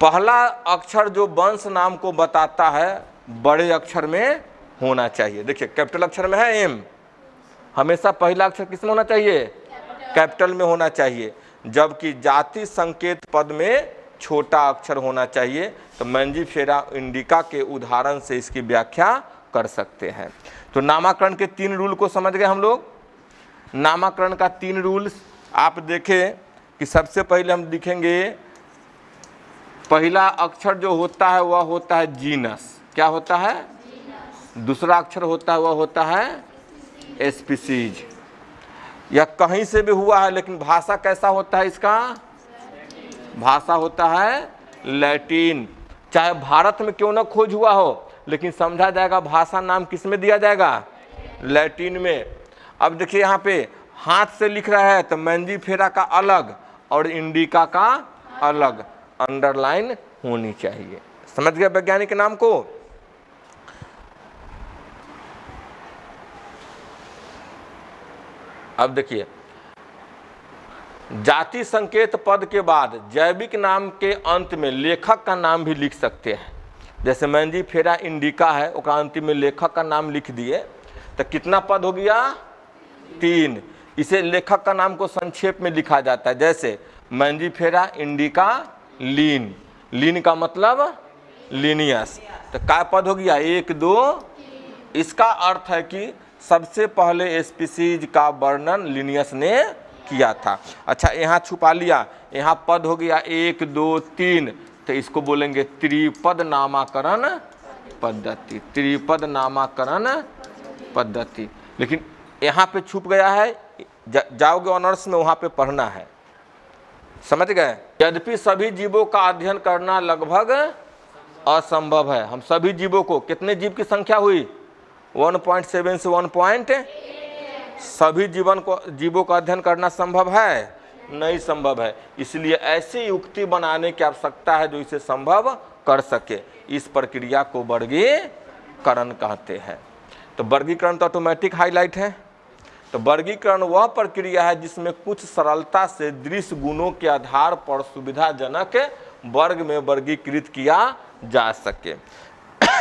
पहला अक्षर जो वंश नाम को बताता है बड़े अक्षर में होना चाहिए। देखिए कैपिटल अक्षर में है एम, हमेशा पहला अक्षर किसमें होना चाहिए, कैपिटल में होना चाहिए, जबकि जाति संकेत पद में छोटा अक्षर होना चाहिए। तो मैंजीफेरा इंडिका के उदाहरण से इसकी व्याख्या कर सकते हैं। तो नामकरण के 3 रूल को समझ गए हम लोग। नामकरण का 3 रूल्स आप देखें कि सबसे पहले हम लिखेंगे, पहला अक्षर जो होता है वह होता है जीनस। क्या होता है, दूसरा अक्षर होता है वह होता है स्पीसीज। यह कहीं से भी हुआ है, लेकिन भाषा कैसा होता है इसका, भाषा होता है लैटिन। चाहे भारत में क्यों ना खोज हुआ हो, लेकिन समझा जाएगा भाषा नाम किस में दिया जाएगा, लैटिन में। अब देखिए यहाँ पे हाथ से लिख रहा है तो मैंजीफेरा का अलग और इंडिका का अलग अंडरलाइन होनी चाहिए। समझ गए वैज्ञानिक नाम को। अब देखिए जाति संकेत पद के बाद जैविक नाम के अंत में लेखक का नाम भी लिख सकते हैं। जैसे मैंजीफेरा इंडिका है, उसका अंतिम में लेखक का नाम लिख दिए तो कितना पद हो गया, 3। इसे लेखक का नाम को संक्षेप में लिखा जाता है। जैसे मैंजीफेरा इंडिका लीन, लीन का मतलब लीनियस, तो क्या पद हो गया, 1 2। इसका अर्थ है कि सबसे पहले स्पीसीज का वर्णन लिनियस ने किया था। अच्छा यहाँ छुपा लिया, यहाँ पद हो गया 1 2 3, तो इसको बोलेंगे त्रिपद नामाकरण पद्धति, त्रिपद नामाकरण पद्धति। लेकिन यहाँ पे छुप गया है, जाओगे ऑनर्स में वहाँ पे पढ़ना है। समझ गए। यद्यपि सभी जीवों का अध्ययन करना लगभग असंभव है। हम सभी जीवों को, कितने जीव की संख्या हुई, 1.7 से 1. सभी जीवों का अध्ययन करना संभव है, नहीं संभव है। इसलिए ऐसी युक्ति बनाने की आवश्यकता है जो इसे संभव कर सके। इस प्रक्रिया को वर्गीकरण कहते हैं। तो वर्गीकरण तो ऑटोमेटिक हाईलाइट है। तो वर्गीकरण वह प्रक्रिया है जिसमें कुछ सरलता से दृश्य गुणों के आधार पर सुविधाजनक वर्ग में वर्गीकृत किया जा सके।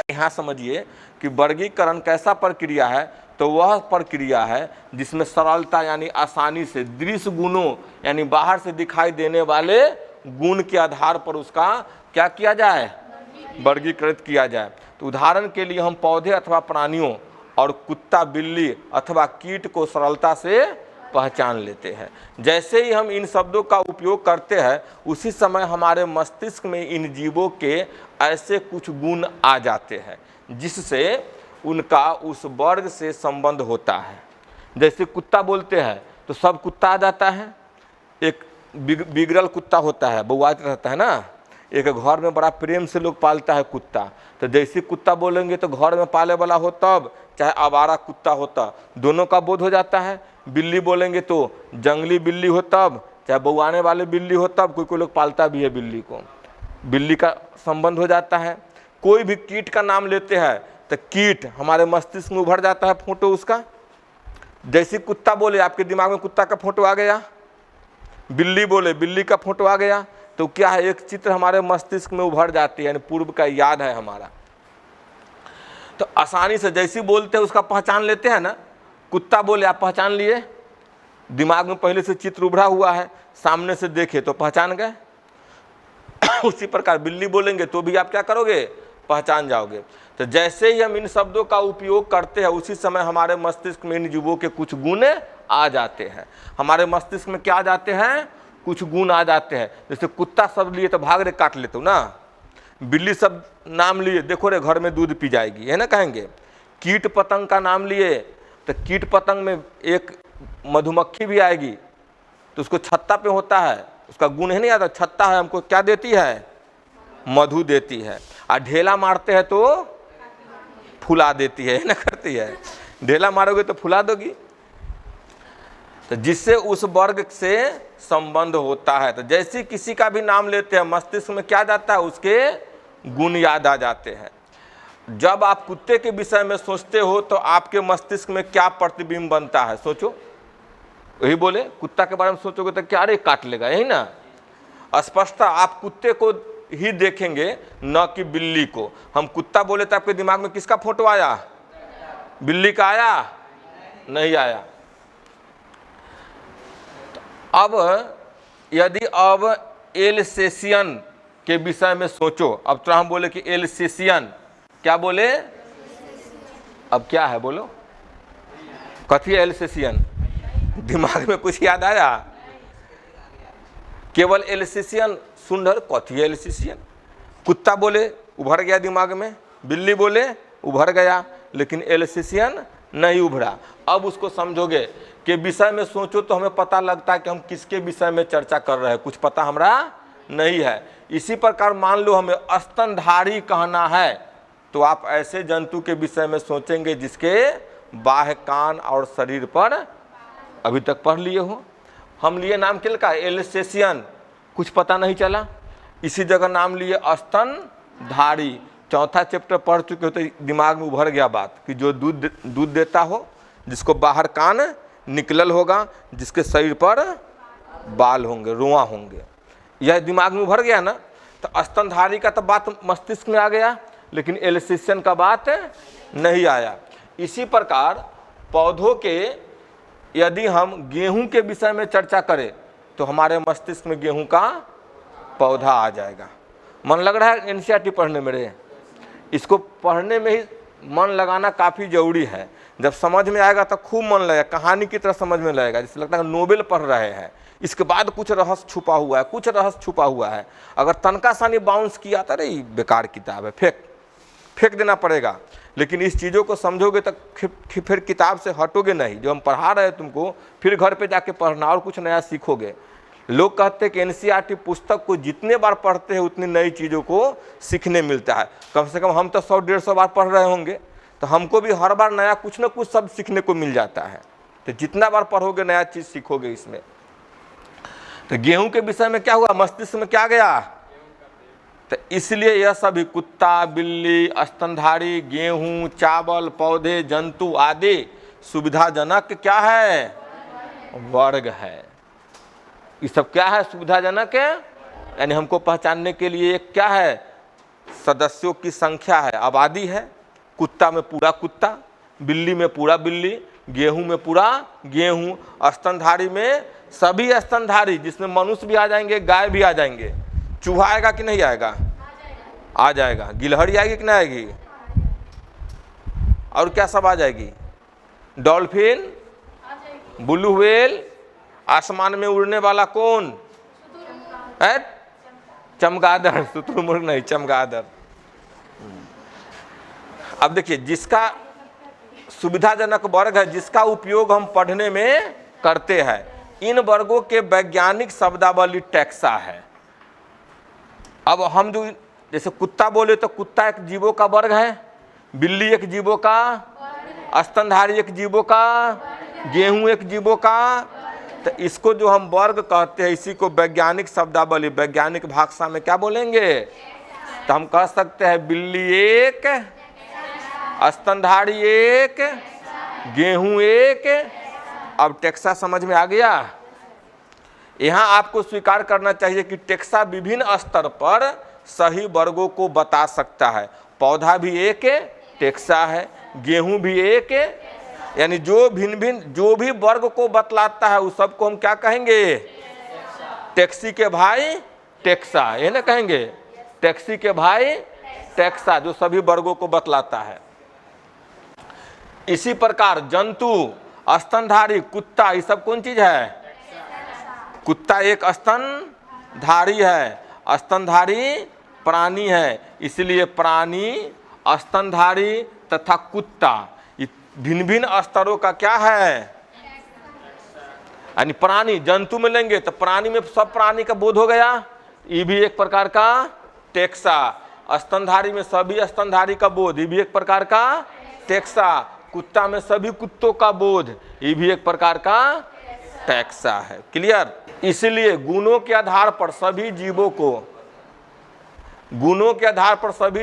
यहाँ समझिए कि वर्गीकरण कैसा प्रक्रिया है, तो वह प्रक्रिया है जिसमें सरलता यानी आसानी से दृश्य गुणों यानी बाहर से दिखाई देने वाले गुण के आधार पर उसका क्या किया जाए, वर्गीकृत किया जाए। तो उदाहरण के लिए हम पौधे अथवा प्राणियों और कुत्ता बिल्ली अथवा कीट को सरलता से पहचान लेते हैं। जैसे ही हम इन शब्दों का उपयोग करते हैं उसी समय हमारे मस्तिष्क में इन जीवों के ऐसे कुछ गुण आ जाते हैं जिससे उनका उस वर्ग से संबंध होता है। जैसे कुत्ता बोलते हैं तो सब कुत्ता आ जाता है। एक बिगड़ल कुत्ता होता है, बौआत रहता है ना, एक घर में बड़ा प्रेम से लोग पालता है कुत्ता, तो जैसे कुत्ता बोलेंगे तो घर में पाले वाला हो तब, चाहे आवारा कुत्ता होता, दोनों का बोध हो जाता है। बिल्ली बोलेंगे तो जंगली बिल्ली हो तब, चाहे बौआने वाले बिल्ली हो तब, कोई लोग पालता भी है बिल्ली को, बिल्ली का संबंध हो जाता है। कोई भी कीट का नाम लेते हैं तो कीट हमारे मस्तिष्क में उभर जाता है फोटो उसका। जैसे कुत्ता बोले आपके दिमाग में कुत्ता का फोटो आ गया, बिल्ली बोले बिल्ली का फोटो आ गया, तो क्या है, एक चित्र हमारे मस्तिष्क में उभर जाती है, यानी पूर्व का याद है हमारा। तो आसानी से जैसे बोलते हैं उसका पहचान लेते हैं ना। कुत्ता बोले आप पहचान लिए, दिमाग में पहले से चित्र उभरा हुआ है, सामने से देखे तो पहचान गए। उसी प्रकार बिल्ली बोलेंगे तो भी आप क्या करोगे, पहचान जाओगे। तो जैसे ही हम इन शब्दों का उपयोग करते हैं उसी समय हमारे मस्तिष्क में इन जीवों के कुछ गुण आ जाते हैं। हमारे मस्तिष्क में क्या आ जाते हैं, कुछ गुण आ जाते हैं। जैसे कुत्ता शब्द लिए तो भाग रे काट लेते हो ना, बिल्ली शब्द नाम लिए देखो रे घर में दूध पी जाएगी, है ना कहेंगे। कीट पतंग का नाम लिए तो कीट पतंग में एक मधुमक्खी भी आएगी तो उसको छत्ता पे होता है, उसका गुण है नहीं आता, छत्ता है हमको क्या देती है, मधु देती है, और ढेला मारते हैं तो फुला देती है ना, करती है। ढेला मारोगे तो फुला दोगी। तो जिससे उस वर्ग से संबंध होता है। तो जैसे किसी का भी नाम लेते हैं मस्तिष्क में क्या जाता है, उसके गुण याद आ जाते हैं। जब आप कुत्ते के विषय में सोचते हो तो आपके मस्तिष्क में क्या प्रतिबिंब बनता है, सोचो। वही बोले कुत्ता के बारे में सोचोगे तो क्या, अरे काट लेगा, यही ना। स्पष्टता आप कुत्ते को ही देखेंगे, न कि बिल्ली को। हम कुत्ता बोले तो आपके दिमाग में किसका फोटो आया, बिल्ली का आया? नहीं आया। अब यदि अब एल्सेशियन के विषय में सोचो, अब तो हम बोले कि एल्सेशियन, क्या बोले? अब क्या है बोलो, कथी है एल्सेशियन? दिमाग में कुछ याद आया? केवल एल्सेशियन सुंदर, कथी है एल्सेशियन? कुत्ता बोले उभर गया दिमाग में, बिल्ली बोले उभर गया, लेकिन एल्सेशियन नहीं उभरा। अब उसको समझोगे कि विषय में सोचो तो हमें पता लगता है कि हम किसके विषय में चर्चा कर रहे हैं, कुछ पता हमरा नहीं है। इसी प्रकार मान लो हमें स्तनधारी कहना है, तो आप ऐसे जंतु के विषय में सोचेंगे जिसके बाह्य कान और शरीर पर अभी तक पढ़ लिए हो। हम लिए नाम क्या, एल्सेशियन, कुछ पता नहीं चला, इसी जगह नाम लिए स्तनधारी। चौथा चैप्टर पढ़ चुके हो तो दिमाग में उभर गया बात कि जो दूध देता हो, जिसको बाहर कान निकलल होगा, जिसके शरीर पर बाल होंगे, रुआ होंगे, यह दिमाग में उभर गया ना। तो स्तनधारी का तो बात मस्तिष्क में आ गया, लेकिन एल्सेशियन का बात नहीं आया। इसी प्रकार पौधों के यदि हम गेहूं के विषय में चर्चा करें तो हमारे मस्तिष्क में गेहूं का पौधा आ जाएगा। मन लग रहा है एनसीईआरटी पढ़ने में? इसको पढ़ने में ही मन लगाना काफ़ी जरूरी है। जब समझ में आएगा तो खूब मन लगेगा, कहानी की तरह समझ में लगेगा, जैसे लगता है नोवेल पढ़ रहे हैं। इसके बाद कुछ रहस्य छुपा हुआ है, कुछ रहस्य छुपा हुआ है। अगर तनका सानी बाउंस किया तो अरे बेकार किताब है, फेंक देना पड़ेगा। लेकिन इस चीज़ों को समझोगे तो फिर किताब से हटोगे नहीं। जो हम पढ़ा रहे हैं तुमको, फिर घर पे जाके पढ़ना और कुछ नया सीखोगे। लोग कहते हैं कि एनसीईआरटी पुस्तक को जितने बार पढ़ते हैं उतनी नई चीज़ों को सीखने मिलता है। कम से कम हम तो 100-150 बार पढ़ रहे होंगे, तो हमको भी हर बार नया कुछ ना कुछ सब सीखने को मिल जाता है। तो जितना बार पढ़ोगे नया चीज़ सीखोगे इसमें। तो गेहूं के विषय में क्या हुआ, मस्तिष्क में क्या गया? तो इसलिए यह सभी कुत्ता, बिल्ली, स्तनधारी, गेहूं, चावल, पौधे, जंतु आदि सुविधाजनक क्या है, वर्ग है। ये सब क्या है, सुविधाजनक है, यानी हमको पहचानने के लिए एक क्या है, सदस्यों की संख्या है, आबादी है। कुत्ता में पूरा कुत्ता, बिल्ली में पूरा बिल्ली, गेहूं में पूरा गेहूं, स्तनधारी में सभी स्तनधारी, जिसमें मनुष्य भी आ जाएंगे, गाय भी आ जाएंगे। चूहा आएगा कि नहीं आएगा? आ जाएगा। गिलहरी आएगी कि नहीं आएगी? और क्या सब आ जाएगी? डॉल्फिन, ब्लू व्हेल, आसमान में उड़ने वाला कौन है? चमगादड़, शुतुरमुर्ग नहीं, चमगादड़। अब देखिए, जिसका सुविधाजनक वर्ग है, जिसका उपयोग हम पढ़ने में करते हैं, इन वर्गों के वैज्ञानिक शब्दावली टैक्सा है। अब हम जो जैसे कुत्ता बोले तो कुत्ता एक जीवों का वर्ग है, बिल्ली एक जीवों का, स्तनधारी एक जीवों का, गेहूं एक जीवों का। तो इसको जो हम वर्ग कहते हैं, इसी को वैज्ञानिक शब्दावली, वैज्ञानिक भाषा में क्या बोलेंगे? तो हम कह सकते हैं बिल्ली एक, स्तनधारी एक, गेहूं एक। अब टेक्सा समझ में आ गया? यहाँ आपको स्वीकार करना चाहिए कि टेक्सा विभिन्न स्तर पर सही वर्गों को बता सकता है। पौधा भी एक टेक्सा है, गेहूं भी एक, यानी जो भिन्न भिन्न जो भी वर्ग को बतलाता है उस सबको हम क्या कहेंगे? टैक्सी के भाई टेक्सा, ये ना कहेंगे? टैक्सी के भाई टेक्सा, जो सभी वर्गों को बतलाता है। इसी प्रकार जंतु, स्तनधारी, कुत्ता, ये सब कौन चीज है? कुत्ता एक स्तनधारी है, स्तनधारी प्राणी है, इसलिए प्राणी, स्तनधारी तथा कुत्ता भिन्न भिन्न स्तरों का क्या है? यानी प्राणी, जंतु में लेंगे तो प्राणी में सब प्राणी का बोध हो गया, ये भी एक प्रकार का टेक्सा। स्तनधारी में सभी स्तनधारी का बोध, ये भी एक प्रकार का टेक्सा। कुत्ता में सभी कुत्तों का बोध, ये भी एक प्रकार का टेक्सा है। क्लियर? इसलिए गुणों के आधार पर सभी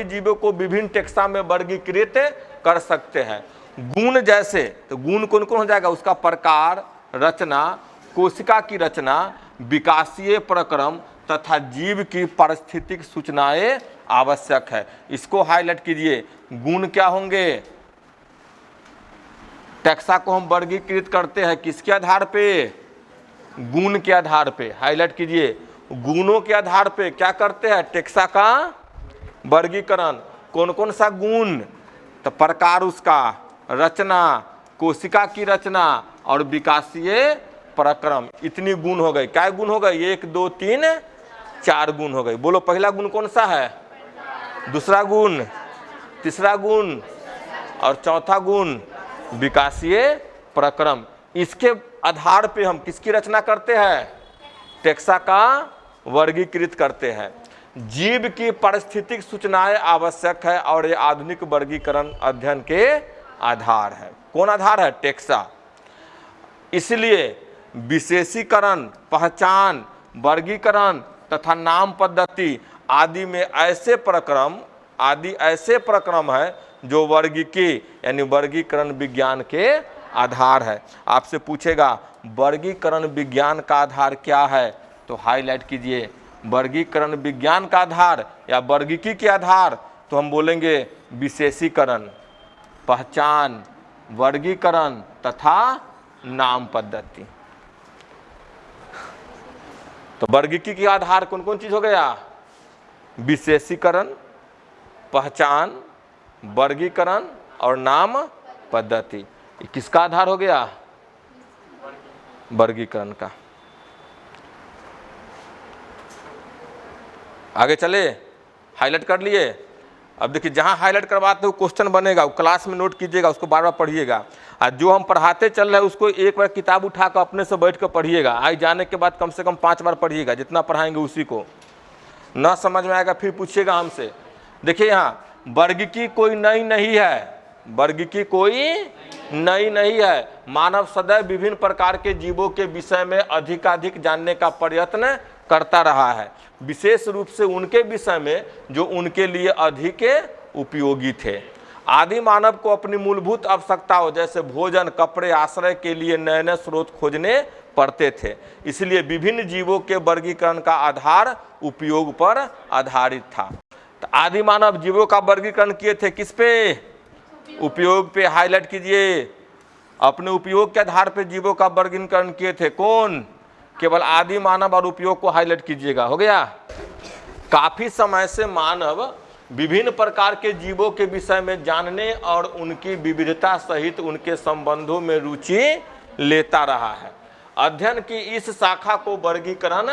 जीवों को विभिन्न टेक्सा में वर्गीकृत कर सकते हैं। गुण जैसे, तो गुण कौन कौन हो जाएगा? उसका प्रकार, रचना, कोशिका की रचना, विकासीय प्रक्रम तथा जीव की पारिस्थितिक सूचनाएं आवश्यक है। इसको हाईलाइट कीजिए। गुण क्या होंगे? टेक्सा को हम वर्गीकृत करते हैं किसके आधार पे? गुण के आधार पे। हाईलाइट कीजिए। गुणों के आधार पे क्या करते हैं? टेक्सा का वर्गीकरण। कौन कौन सा गुण? तो प्रकार उसका, रचना, कोशिका की रचना और विकासीय प्रक्रम। इतनी गुण हो गए। क्या गुण हो गए? 1 2 3 4 गुण हो गए। बोलो पहला गुण कौन सा है? दूसरा गुण, तीसरा गुण और चौथा गुण विकासीय प्रक्रम। इसके आधार पे हम किसकी रचना करते हैं? टेक्सा का वर्गीकृत करते हैं। जीव की पारिस्थितिक सूचनाएं आवश्यक है और ये आधुनिक वर्गीकरण अध्ययन के आधार है। कौन आधार है? टेक्सा। इसलिए विशेषीकरण, पहचान, वर्गीकरण तथा नाम पद्धति आदि में ऐसे प्रक्रम है जो वर्गीकी यानी वर्गीकरण विज्ञान के आधार है। आपसे पूछेगा वर्गीकरण विज्ञान का आधार क्या है? तो हाईलाइट कीजिए। वर्गीकरण विज्ञान का आधार या वर्गीकी के आधार, तो हम बोलेंगे विशेषीकरण, पहचान, वर्गीकरण तथा नाम पद्धति। तो वर्गीकी के आधार कौन कौन चीज हो गया? विशेषीकरण, पहचान, वर्गीकरण और नाम पद्धति। ये किसका आधार हो गया? वर्गीकरण का। आगे चले, हाईलाइट कर लिए। अब देखिए जहां हाईलाइट करवाते हो क्वेश्चन बनेगा, वो क्लास में नोट कीजिएगा, उसको बार बार पढ़िएगा। और जो हम पढ़ाते चल रहे हैं उसको एक बार किताब उठा कर अपने से बैठ कर पढ़िएगा। आज जाने के बाद कम से कम 5 बार पढ़िएगा, जितना पढ़ाएंगे उसी को। ना समझ में आएगा फिर पूछिएगा हमसे। देखिए यहाँ वर्गीकी कोई नई नहीं है, वर्गीकी कोई नई नहीं है। मानव सदैव विभिन्न प्रकार के जीवों के विषय में अधिकाधिक जानने का प्रयत्न करता रहा है, विशेष रूप से उनके विषय में जो उनके लिए अधिक उपयोगी थे। आदि मानव को अपनी मूलभूत आवश्यकताओं जैसे भोजन, कपड़े, आश्रय के लिए नए नए स्रोत खोजने पड़ते थे। इसलिए विभिन्न जीवों के वर्गीकरण का आधार उपयोग पर आधारित था। तो आदि मानव जीवों का वर्गीकरण किए थे किस पे? उपयोग पे। हाईलाइट कीजिए। अपने उपयोग के आधार पर जीवों का वर्गीकरण किए थे। कौन? केवल आदि मानव और उपयोग को हाईलाइट कीजिएगा। हो गया। काफी समय से मानव विभिन्न प्रकार के जीवों के विषय में जानने और उनकी विविधता सहित उनके संबंधों में रुचि लेता रहा है। अध्ययन की इस शाखा को वर्गीकरण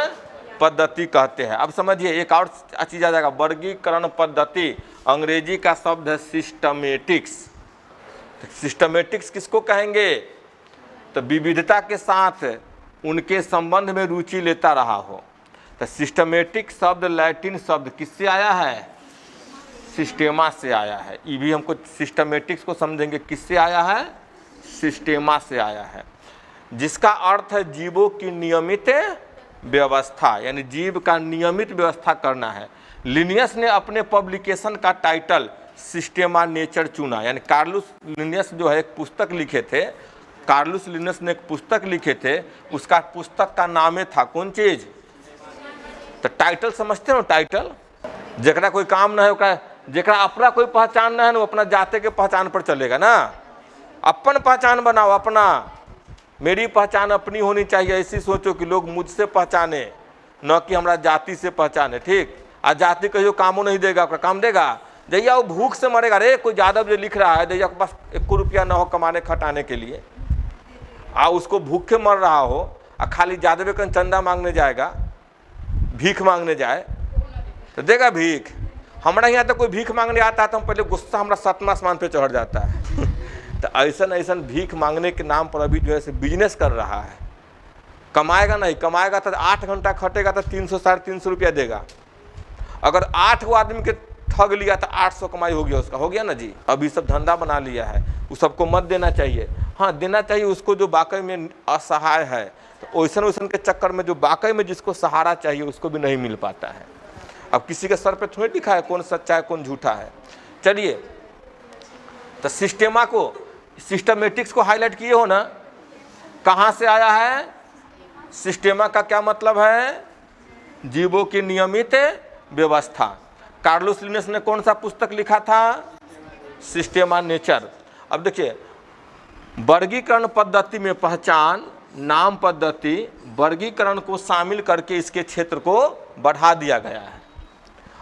पद्धति कहते हैं। अब समझिए एक और चीज आ जाएगा। वर्गीकरण पद्धति अंग्रेजी का शब्द है सिस्टमेटिक्स। सिस्टमेटिक्स किसको कहेंगे? तो विविधता के साथ उनके संबंध में रुचि लेता रहा हो। तो सिस्टमेटिक शब्द लैटिन शब्द किससे आया है? सिस्टेमा से आया है। ये भी हमको सिस्टमेटिक्स को समझेंगे किससे आया है? सिस्टेमा से आया है, जिसका अर्थ है जीवों की नियमित व्यवस्था, यानी जीव का नियमित व्यवस्था करना है। लिनियस ने अपने पब्लिकेशन का टाइटल सिस्टेमा नेचर चुना। यानी कार्लस लिनियस जो है एक पुस्तक लिखे थे, कार्लस लिनियस ने एक पुस्तक लिखे थे, उसका पुस्तक का नाम था कौन चीज? तो टाइटल समझते हो? टाइटल जरा कोई काम ना है, जरा अपना कोई पहचान ना है ना, वो अपना जाते के पहचान पर चलेगा ना। अपन पहचान बनाओ अपना। मेरी पहचान अपनी होनी चाहिए, ऐसी सोचो कि लोग मुझसे पहचाने, न कि हमारा जाति से पहचाने। ठीक? आ जाति कहियो कामों नहीं देगा, आपका काम देगा जैया वो भूख से मरेगा। रे कोई यादव जो लिख रहा है दैया के पास 1 रुपया न हो कमाने खटाने के लिए, उसको भूखे मर रहा हो, खाली यादव का चंदा मांगने जाएगा, भीख मांगने जाए तो देगा भीख? हमारा यहाँ तो कोई भीख मांगने आता है तो हम पहले गुस्सा हमारा 7वां आसमान पे चढ़ जाता है। तो ऐसा भीख मांगने के नाम पर अभी जो है बिजनेस कर रहा है। कमाएगा नहीं, कमाएगा तो 8 घंटा खटेगा तो 300 साढ़े 300 रुपया देगा। अगर 8 गो आदमी के ठग लिया तो 800 कमाई हो गया उसका, हो गया ना जी। अभी सब धंधा बना लिया है, उस सबको मत देना चाहिए। हाँ देना चाहिए उसको जो वाकई में असहाय है, तो ओइसन ओइसन के चक्कर में जो वाकई में जिसको सहारा चाहिए उसको भी नहीं मिल पाता है। अब किसी के सर पे थोड़ी लिखा है कौन सच्चा है कौन झूठा है। चलिए, तो सिस्टेमा को, सिस्टमेटिक्स को हाईलाइट किए हो ना, कहाँ से आया है? सिस्टेमा का क्या मतलब है? जीवों की नियमित व्यवस्था। कार्लोस लिनस ने कौन सा पुस्तक लिखा था? सिस्टेमा नेचर। अब देखिए, वर्गीकरण पद्धति में पहचान, नाम पद्धति, वर्गीकरण को शामिल करके इसके क्षेत्र को बढ़ा दिया गया है।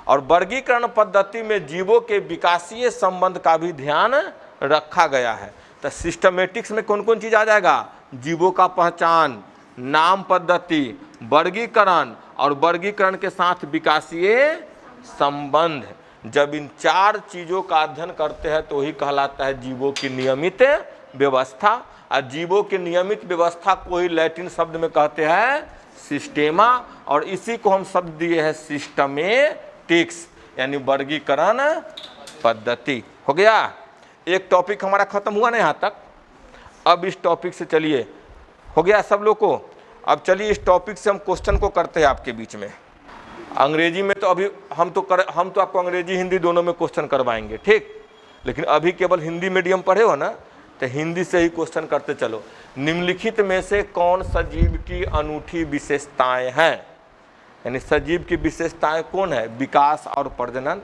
और वर्गीकरण पद्धति में जीवों के विकासीय संबंध का भी ध्यान रखा गया है। तो सिस्टमेटिक्स में कौन कौन चीज आ जाएगा? जीवों का पहचान, नाम पद्धति, वर्गीकरण और वर्गीकरण के साथ विकासीय संबंध। जब इन 4 चीजों का अध्ययन करते हैं तो ही कहलाता है जीवों की नियमित व्यवस्था। और जीवों की नियमित व्यवस्था को ही लैटिन शब्द में कहते हैं सिस्टेमा, और इसी को हम शब्द दिए हैं सिस्टमेटिक्स, यानी वर्गीकरण पद्धति। हो गया, एक टॉपिक हमारा खत्म हुआ ना यहाँ तक। अब इस टॉपिक से चलिए, हो गया सब लोग को। अब चलिए इस टॉपिक से हम क्वेश्चन को करते हैं आपके बीच में। अंग्रेजी में तो अभी हम तो आपको अंग्रेजी हिंदी दोनों में क्वेश्चन करवाएंगे, ठीक। लेकिन अभी केवल हिंदी मीडियम पढ़े हो ना, तो हिंदी से ही क्वेश्चन करते चलो। निम्नलिखित में से कौन सजीव की अनूठी विशेषताएं हैं? यानी सजीव की विशेषताएं कौन है? विकास और प्रजनन,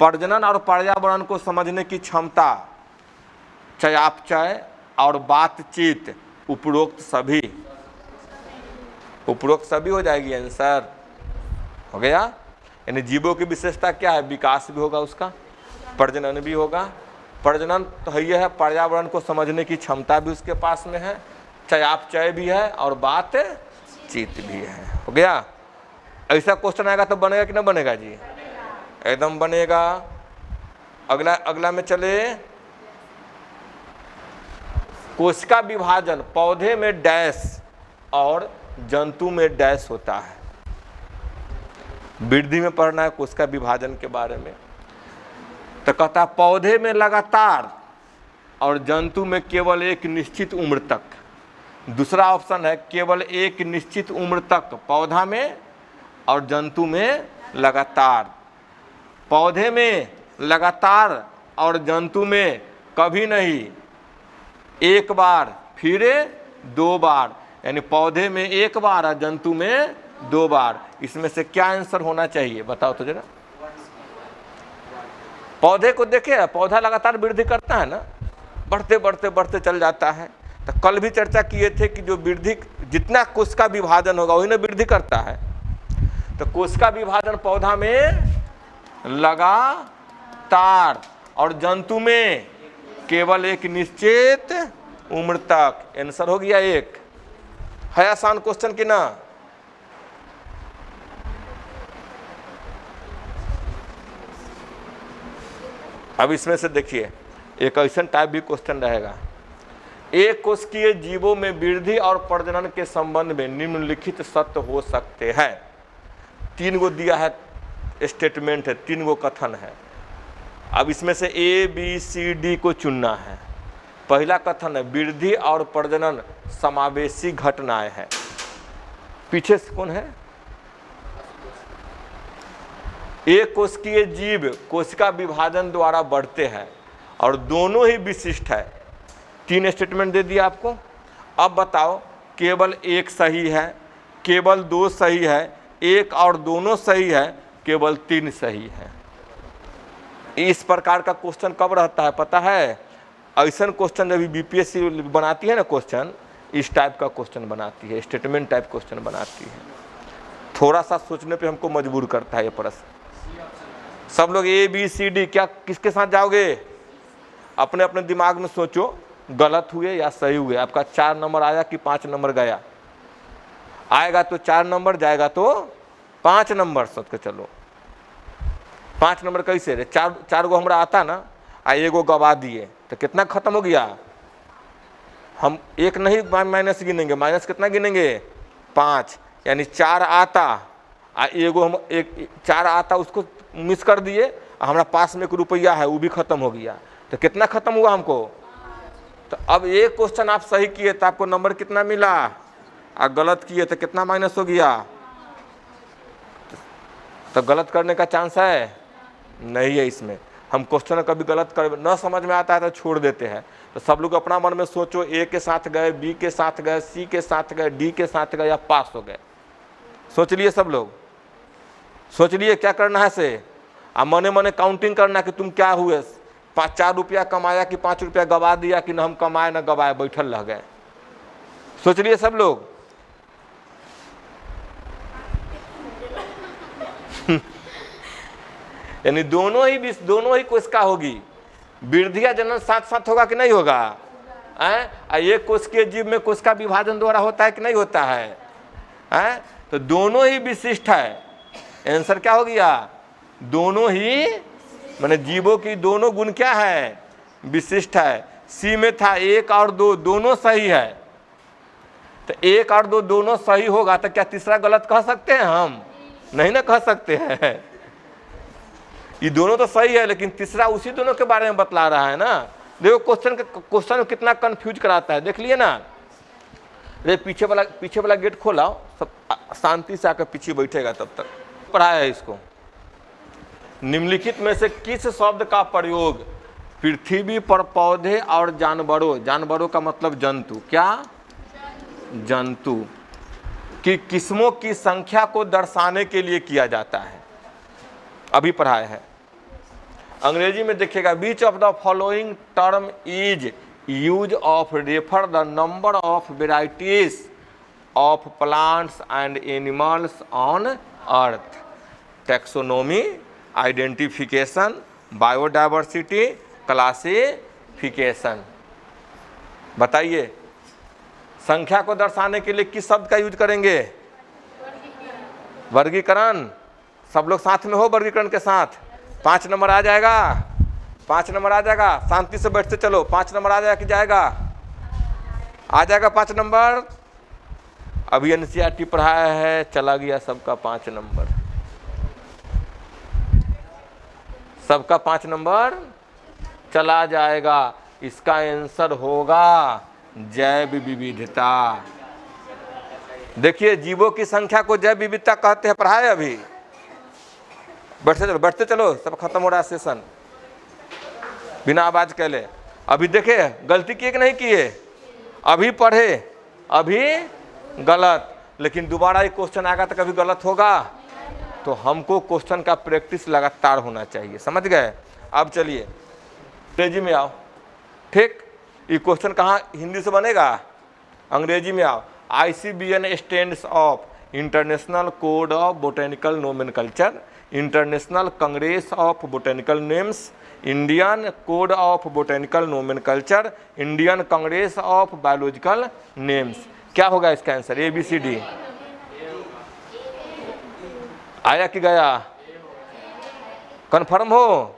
प्रजनन और पर्यावरण को समझने की क्षमता, चयापचय और बातचीत, उपरोक्त सभी। उपरोक्त सभी हो जाएगी आंसर, हो गया। यानी जीवों की विशेषता क्या है? विकास भी होगा उसका, प्रजनन भी होगा। प्रजनन तो है, पर्यावरण को समझने की क्षमता भी उसके पास में है, चयापचय भी है और बातचीत भी है। हो गया। ऐसा क्वेश्चन आएगा तो बनेगा कि ना बनेगा जी? एकदम बनेगा। अगला में चले। कोशिका विभाजन पौधे में डैश और जंतु में डैश होता है। वृद्धि में पढ़ना है कोशिका विभाजन के बारे में। तो कहता है पौधे में लगातार और जंतु में केवल एक निश्चित उम्र तक। दूसरा ऑप्शन है केवल एक निश्चित उम्र तक पौधा में और जंतु में लगातार। पौधे में लगातार और जंतु में कभी नहीं, एक बार फिर 2 बार, यानी पौधे में 1 बार और जंतु में 2 बार। इसमें से क्या आंसर होना चाहिए बताओ तो जरा। पौधे को देखे, पौधा लगातार वृद्धि करता है ना, बढ़ते बढ़ते बढ़ते चल जाता है। तो कल भी चर्चा किए थे कि जो वृद्धि, जितना कोशिका विभाजन होगा वही ना वृद्धि करता है। तो कोशिका विभाजन पौधा में लगातार और जंतु में केवल एक निश्चित उम्र तक। आंसर हो गया 1। है आसान क्वेश्चन कि ना? अब इसमें से देखिए एक ऐसा टाइप भी क्वेश्चन रहेगा। एक कोशिकीय जीवों में वृद्धि और प्रजनन के संबंध में निम्नलिखित सत्य हो सकते हैं। 3 गो दिया है, स्टेटमेंट है, 3 गो कथन है। अब इसमें से A, B, C, D को चुनना है। पहला कथन है वृद्धि और प्रजनन समावेशी घटनाएं हैं। पीछे से कौन है? एक कोशिकीय जीव कोशिका विभाजन द्वारा बढ़ते हैं और दोनों ही विशिष्ट है। 3 स्टेटमेंट दे दिया आपको। अब बताओ केवल 1 सही है, केवल 2 सही है, 1 और दोनों सही है, केवल 3 सही है। इस प्रकार का क्वेश्चन कब रहता है पता है? ऐसा क्वेश्चन जब बीपीएससी बनाती है ना क्वेश्चन, इस टाइप का क्वेश्चन बनाती है, स्टेटमेंट टाइप क्वेश्चन बनाती है। थोड़ा सा सोचने पे हमको मजबूर करता है ये प्रश्न। सब लोग A, B, C, D क्या किसके साथ जाओगे? अपने अपने दिमाग में सोचो, गलत हुए या सही हुए। आपका 4 नंबर आया कि 5 नंबर गया? आएगा तो 4 नंबर, जाएगा तो 5 नंबर। सोच के चलो 5 नंबर कैसे रे? 4 गो हमारा आता ना, 1 गो गवा दिए तो कितना खत्म हो गया? हम 1 नहीं माइनस गिनेंगे, माइनस कितना गिनेंगे? 5। यानी 4 आता एगो हम एक 4 आता उसको मिस कर दिए, हमारा पास में 1 रुपया है वो भी खत्म हो गया, तो कितना खत्म हुआ हमको। तो अब एक क्वेश्चन आप सही किए तो आपको नंबर कितना मिला, और गलत किए तो कितना माइनस हो गया। तो गलत करने का चांस है नहीं है इसमें। हम क्वेश्चन कभी गलत कर न समझ में आता है तो छोड़ देते हैं। तो सब लोग अपना मन में सोचो, ए के साथ गए, बी के साथ गए, सी के साथ गए, डी के साथ गए, या पास हो गए। सोच लिए सब लोग, सोच लिए क्या करना है से। अब मने मने काउंटिंग करना कि तुम क्या हुए, 4 रुपया कमाया कि 5 रुपया गवा दिया, कि न हम कमाए न गवाए, बैठल रह गए। सोच लिए सब लोग। यानी दोनों ही कोष का होगी। वृद्धिया जनन साथ साथ होगा कि नहीं होगा। एक कोष के जीव में कोष का विभाजन द्वारा होता है कि नहीं होता है। तो दोनों ही विशिष्ट है। आंसर क्या हो गया, दोनों ही, माने जीवों की दोनों गुण क्या है, विशिष्ट है। सी में था 1 और 2 दोनों सही है। तो 1 और 2 दोनों सही होगा तो क्या तीसरा गलत कह सकते हैं हम, नहीं ना कह सकते हैं। ये दोनों तो सही है, लेकिन तीसरा उसी दोनों के बारे में बतला रहा है ना। देखो क्वेश्चन कितना कंफ्यूज कराता है, देख लिए ना। रे पीछे वाला गेट खोला, सब शांति से आकर पीछे बैठेगा, तब तक पढ़ाया है इसको। निम्नलिखित में से किस शब्द का प्रयोग पृथ्वी पर पौधे और जानवरों का मतलब जंतु, क्या जंतु की किस्मों की संख्या को दर्शाने के लिए किया जाता है। अभी पढ़ाया है। अंग्रेजी में देखिएगा, which of the following term is use of refer the number of varieties of plants and animals on earth. Taxonomy, identification, biodiversity, classification. बताइए संख्या को दर्शाने के लिए किस शब्द का यूज करेंगे, वर्गीकरण। सब लोग साथ में हो वर्गीकरण के साथ। 5 नंबर आ जाएगा, 5 नंबर आ जाएगा। शांति से बैठते चलो, 5 नंबर आ जाएगा कि जाएगा, आ जाएगा 5 नंबर। अभी एनसीईआरटी पढ़ाया है, चला गया सबका 5 नंबर, सबका 5 नंबर चला जाएगा। इसका आंसर होगा जैव विविधता। देखिए जीवों की संख्या को जैव विविधता कहते हैं, पढ़ाए अभी। बैठते चलो, सब खत्म हो रहा है सेशन, बिना आवाज के ले। अभी देखे गलती किए कि नहीं किए, अभी पढ़े, अभी गलत, लेकिन दोबारा ये क्वेश्चन आएगा तो कभी गलत होगा। तो हमको क्वेश्चन का प्रैक्टिस लगातार होना चाहिए, समझ गए। अब चलिए अंग्रेजी में आओ, ठीक। ये क्वेश्चन कहाँ हिंदी से बनेगा, अंग्रेजी में आओ। ICBN stands of international code of botanical nomenclature, international congress of botanical names, Indian code of botanical nomenclature, Indian congress of biological names. क्या होगा इसका आंसर, ABCD आया कि गया, कन्फर्म हो।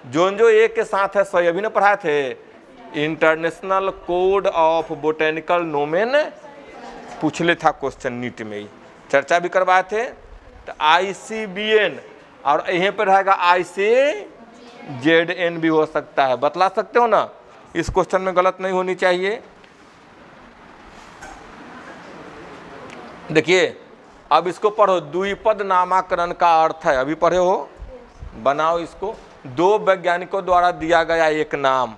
जो एक के साथ है सही, अभी ना पढ़ाए थे। इंटरनेशनल कोड ऑफ बोटेनिकल नोमेन पूछ ले था क्वेश्चन, नीट में ही चर्चा भी करवाए थे। तो ICBN और यहीं पर रहेगा ICZN भी हो सकता है, बतला सकते हो ना। इस क्वेश्चन में गलत नहीं होनी चाहिए। देखिए अब इसको पढ़ो, द्विपद नामकरण का अर्थ है, अभी पढ़े हो, बनाओ इसको। 2 वैज्ञानिकों द्वारा दिया गया एक नाम।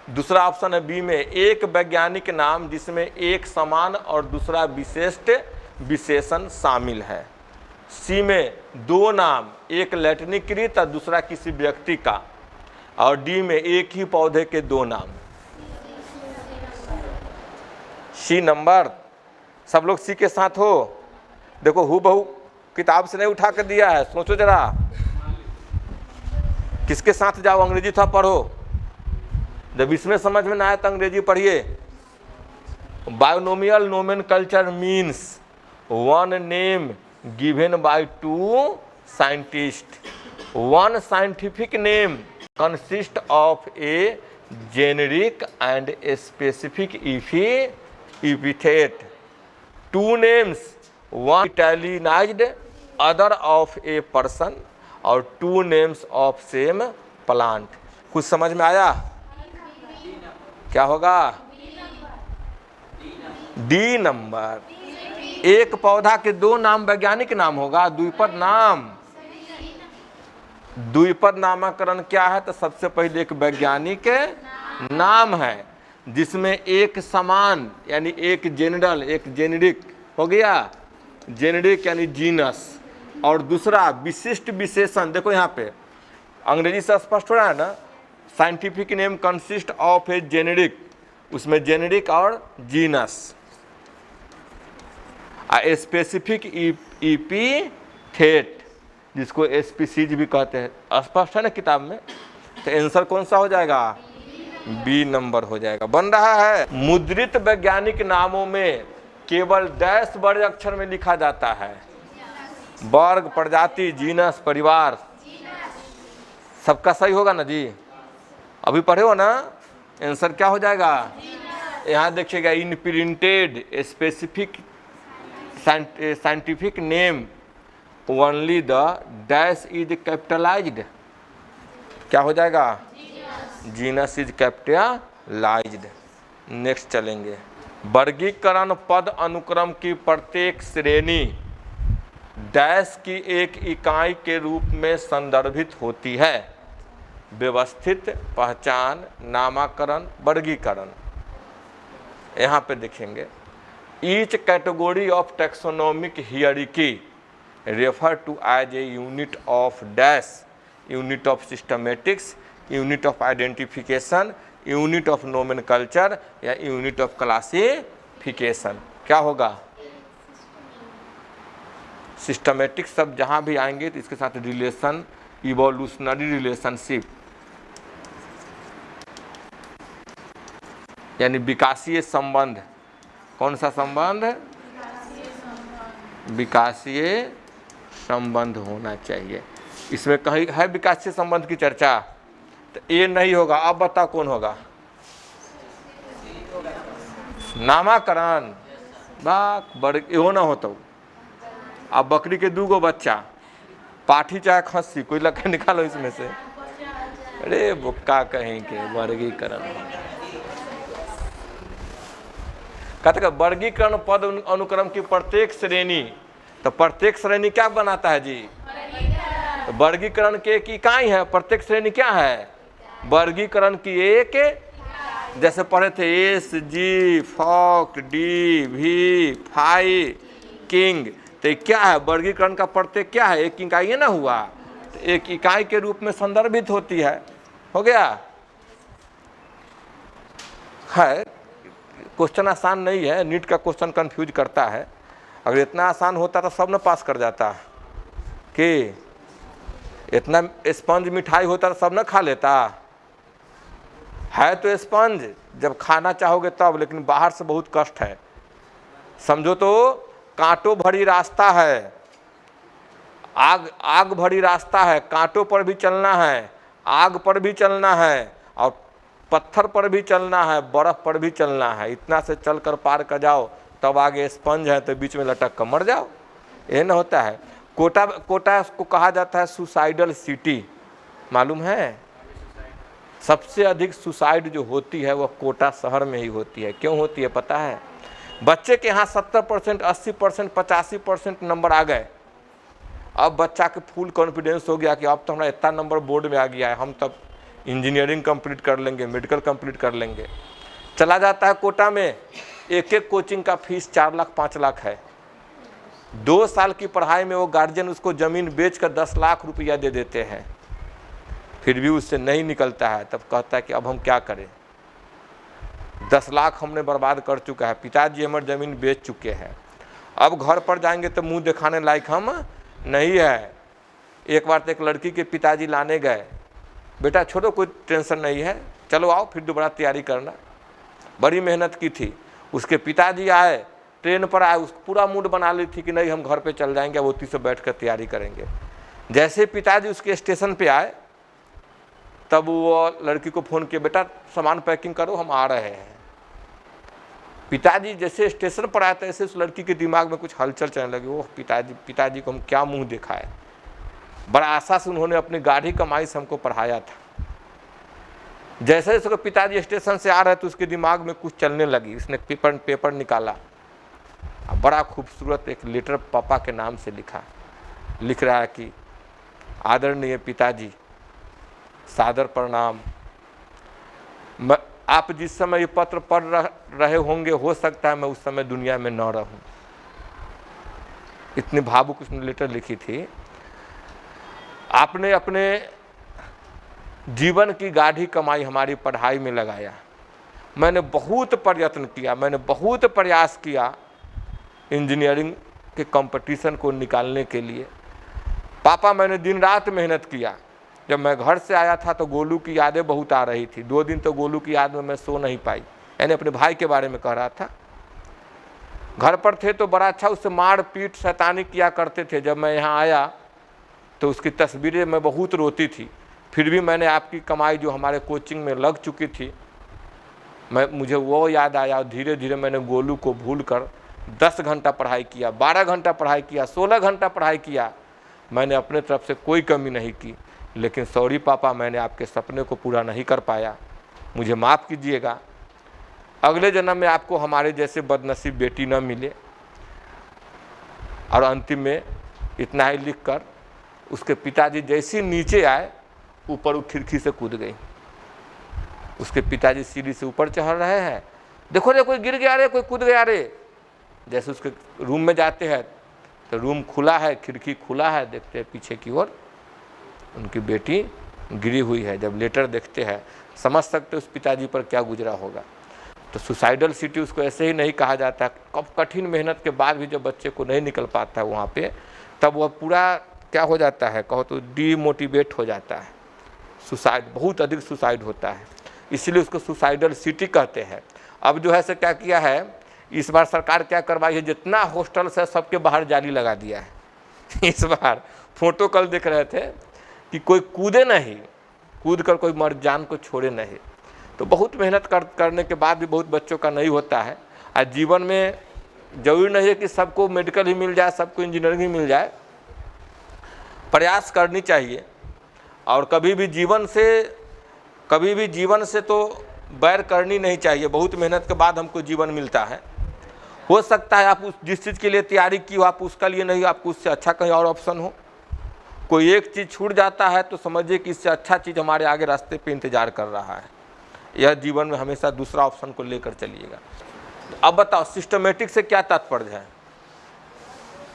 दूसरा ऑप्शन है बी में, एक वैज्ञानिक नाम जिसमें एक समान और दूसरा विशिष्ट विशेषण शामिल है। सी में 2 नाम, एक लैटिनीकृत और दूसरा किसी व्यक्ति का। और डी में एक ही पौधे के 2 नाम। सी नंबर, सब लोग सी के साथ हो। देखो हूबहू किताब से नहीं उठा कर दिया है, सोचो जरा किसके साथ जाओ, अंग्रेजी था पढ़ो। जब इसमें समझ में ना आए तो अंग्रेजी पढ़िए। Binomial nomenclature means one name given by 2 scientist. One scientific name consist of a generic and specific epithet. 2 names one italicised other of a person और two names of same plant. कुछ समझ में आया? क्या होगा? D number. एक पौधा के दो नाम वैज्ञानिक नाम होगा, द्विपद नाम। द्विपद नामकरण क्या है? तो सबसे पहले एक वैज्ञानिक नाम है जिसमें एक समान यानी एक जनरल, एक जेनेरिक हो गया, जेनेरिक यानी जीनस, और दूसरा विशिष्ट विशेषण। देखो यहाँ पे अंग्रेजी से स्पष्ट हो रहा है ना, scientific name consist of a generic, उसमें जेनेरिक और जीनस। स्पेसिफिक इपीथेट जिसको स्पीसीज भी कहते हैं। स्पष्ट है ना किताब में? तो आंसर कौन सा हो जाएगा? बी नंबर हो जाएगा। बन रहा है। मुद्रित वैज्ञानिक नामों में केवल डैश बड़े अक्षर में लिखा जाता है। वर्ग, प्रजाति, जीनस, परिवार, सबका सही होगा ना जी? अभी पढ़े हो ना? आंसर क्या हो जाएगा? यहाँ देखिएगा, in printed specific scientific name only the dash is capitalised. क्या हो जाएगा? Genus is capitalised. नेक्स्ट चलेंगे। वर्गीकरण पद अनुक्रम की प्रत्येक श्रेणी डैश की एक इकाई के रूप में संदर्भित होती है। व्यवस्थित, पहचान, नामकरण, वर्गीकरण। यहाँ पे देखेंगे, each category of taxonomic hierarchy refer to as a unit of dash, unit of systematics, unit of identification, unit of nomenclature या यूनिट ऑफ क्लासिफिकेशन। क्या होगा? सिस्टमेटिक शब्द जहाँ भी आएंगे तो इसके साथ रिलेशन, इवोल्यूशनरी रिलेशनशिप यानी विकासीय संबंध। कौन सा संबंध? विकासीय संबंध होना चाहिए। इसमें कहीं है विकासीय संबंध की चर्चा? तो ये नहीं होगा। अब बता कौन होगा? नामकरण। यो ना होता। अब बकरी के दूगो बच्चा, पाठी चाहे खस्सी, कोई लगे निकालो इसमें से। अरे बुक्का कहीं के वर्गीकरण। कहते हैं वर्गीकरण पद अनुक्रम की प्रत्येक श्रेणी। तो प्रत्येक श्रेणी क्या बनाता है जी? तो वर्गीकरण की एक इकाई है। प्रत्येक श्रेणी क्या है? वर्गीकरण की एक, जैसे पढ़े थे एस, जी, फॉक, डी, भी, फाई, किंग। तो क्या है? वर्गीकरण का प्रत्येक क्या है? एक इकाई ना हुआ, तो एक इकाई के रूप में संदर्भित होती है। हो गया है। क्वेश्चन आसान नहीं है, नीट का क्वेश्चन कंफ्यूज करता है। अगर इतना आसान होता तो सब न पास कर जाता। कि इतना स्पंज मिठाई होता तो सब न खा लेता। है तो स्पंज, जब खाना चाहोगे तब, लेकिन बाहर से बहुत कष्ट है। समझो तो कांटों भरी रास्ता है, आग भरी रास्ता है, कांटों पर भी चलना है, आग पर भी चलना है, और पत्थर पर भी चलना है, बर्फ पर भी चलना है। इतना से चलकर पार कर जाओ, तब आगे स्पंज है तो बीच में लटक कर मर जाओ। ये न होता है। कोटा को कहा जाता है सुसाइडल सिटी। मालूम है? सबसे अधिक सुसाइड जो होती है वह कोटा शहर में ही होती है। क्यों होती है पता है? बच्चे के यहाँ 70%, 80%, 85% नंबर आ गए। अब बच्चा के फुल कॉन्फिडेंस हो गया कि अब तो हमारा इतना नंबर बोर्ड में आ गया है, हम तब इंजीनियरिंग कंप्लीट कर लेंगे, मेडिकल कंप्लीट कर लेंगे। चला जाता है कोटा में, एक एक कोचिंग का फीस 4 लाख 5 लाख है। 2 साल की पढ़ाई में वो गार्जियन उसको ज़मीन बेचकर 10 लाख रुपया दे देते हैं, फिर भी उससे नहीं निकलता है। तब कहता है कि अब हम क्या करें, 10 लाख हमने बर्बाद कर चुका है, पिताजी हमारी ज़मीन बेच चुके हैं। अब घर पर जाएंगे तो मुंह दिखाने लायक हम नहीं है। एक बार तो एक लड़की के पिताजी लाने गए, बेटा छोड़ो कोई टेंशन नहीं है, चलो आओ फिर दोबारा तैयारी करना। बड़ी मेहनत की थी। उसके पिताजी आए, ट्रेन पर आए, उसको पूरा मूड बना ली थी कि नहीं हम घर पे चल जाएंगे, वो से बैठ कर तैयारी करेंगे। जैसे पिताजी उसके स्टेशन पे आए, तब वो लड़की को फ़ोन किया, बेटा सामान पैकिंग करो हम आ रहे हैं। पिताजी जैसे स्टेशन पर आए ऐसे उस लड़की के दिमाग में कुछ हलचल चलने लगी। ओह पिताजी को हम क्या मुंह दिखाए। बड़ा आशा से उन्होंने अपनी गाढ़ी कमाई से हमको पढ़ाया था। जैसे उसके पिताजी स्टेशन से आ रहे तो उसके दिमाग में कुछ चलने लगी। उसने पेपर निकाला, बड़ा खूबसूरत एक लेटर पापा के नाम से लिख रहा है कि आदरणीय पिताजी, सादर प्रणाम। आप जिस समय ये पत्र पढ़ रहे होंगे, हो सकता है मैं उस समय दुनिया में न रहूं। इतनी भावुक उसने लेटर लिखी थी। आपने अपने जीवन की गाढ़ी कमाई हमारी पढ़ाई में लगाया। मैंने बहुत प्रयत्न किया, मैंने बहुत प्रयास किया इंजीनियरिंग के कंपटीशन को निकालने के लिए। पापा मैंने दिन रात मेहनत किया। जब मैं घर से आया था तो गोलू की यादें बहुत आ रही थी। 2 दिन तो गोलू की याद में मैं सो नहीं पाई। यानी अपने भाई के बारे में कह रहा था। घर पर थे तो बड़ा अच्छा उससे मार पीट शैतानी किया करते थे। जब मैं यहाँ आया तो उसकी तस्वीरें मैं बहुत रोती थी। फिर भी मैंने आपकी कमाई जो हमारे कोचिंग में लग चुकी थी, मुझे वो याद आया। धीरे धीरे मैंने गोलू को भूल कर 10 घंटा पढ़ाई किया, 12 घंटा पढ़ाई किया, 16 घंटा पढ़ाई किया। मैंने अपने तरफ से कोई कमी नहीं की। लेकिन सॉरी पापा, मैंने आपके सपने को पूरा नहीं कर पाया, मुझे माफ़ कीजिएगा। अगले जन्म में आपको हमारे जैसे बदनसीब बेटी न मिले। और अंतिम में इतना ही लिख कर उसके पिताजी जैसे नीचे आए, ऊपर वो खिड़की से कूद गई। उसके पिताजी सीढ़ी से ऊपर चढ़ रहे हैं, देखो रे कोई गिर गया रे, कोई कूद गया रे। जैसे उसके रूम में जाते हैं तो रूम खुला है, खिड़की खुला है, देखते हैं पीछे की ओर उनकी बेटी गिरी हुई है। जब लेटर देखते हैं समझ सकते उस पिताजी पर क्या गुजरा होगा। तो सुसाइडल सिटी उसको ऐसे ही नहीं कहा जाता। कब कठिन मेहनत के बाद भी जब बच्चे को नहीं निकल पाता है वहाँ पे, तब वह पूरा क्या हो जाता है, कहो तो डीमोटिवेट हो जाता है। सुसाइड, बहुत अधिक सुसाइड होता है, इसलिए उसको सुसाइडल सिटी कहते हैं। अब जो है से क्या किया है इस बार सरकार, क्या करवाई है, जितना हॉस्टल्स है सबके बाहर जाली लगा दिया है। इस बार फोटो कल देख रहे थे कि कोई कूदे नहीं, कूद कर कोई मर जान को छोड़े नहीं। तो बहुत मेहनत करने के बाद भी बहुत बच्चों का नहीं होता है। आज जीवन में जरूरी नहीं है कि सबको मेडिकल ही मिल जाए, सबको इंजीनियरिंग ही मिल जाए। प्रयास करनी चाहिए। और कभी भी जीवन से तो बैर करनी नहीं चाहिए। बहुत मेहनत के बाद हमको जीवन मिलता है। हो सकता है आप जिस चीज़ के लिए तैयारी की हो आप उसका लिए नहीं, आपको उससे अच्छा कहीं और ऑप्शन हो। कोई एक चीज़ छूट जाता है तो समझिए कि इससे अच्छा चीज़ हमारे आगे रास्ते पे इंतजार कर रहा है। यह जीवन में हमेशा दूसरा ऑप्शन को लेकर चलिएगा। अब बताओ सिस्टमेटिक से क्या तात्पर्य है?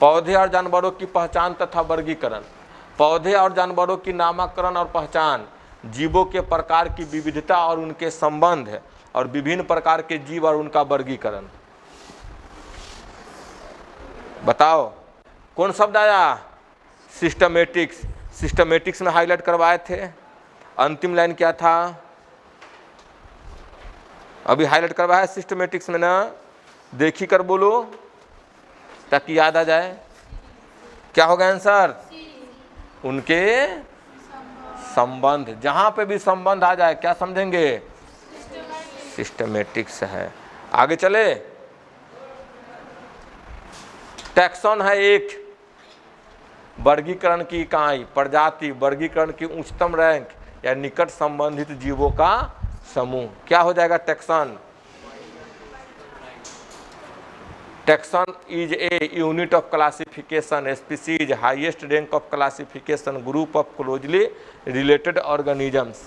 पौधे और जानवरों की पहचान तथा वर्गीकरण। पौधे और जानवरों की नामकरण और पहचान, जीवों के प्रकार की विविधता और उनके संबंध, और विभिन्न प्रकार के जीव और उनका वर्गीकरण। बताओ कौन शब्द आया? सिस्टमेटिक्स। सिस्टमेटिक्स में हाईलाइट करवाए थे। अंतिम लाइन क्या था? अभी हाईलाइट करवाया सिस्टमेटिक्स में ना, देखी कर बोलो ताकि याद आ जाए। क्या होगा आंसर? उनके संबंध। जहां पे भी संबंध आ जाए क्या समझेंगे? सिस्टमेटिक्स है। आगे चले। टैक्सॉन है एक वर्गीकरण की इकाई, प्रजाति, वर्गीकरण की उच्चतम रैंक या निकट संबंधित जीवों का समूह। क्या हो जाएगा taxon? Taxon is a unit of classification, species, highest rank of classification, group of closely related organisms.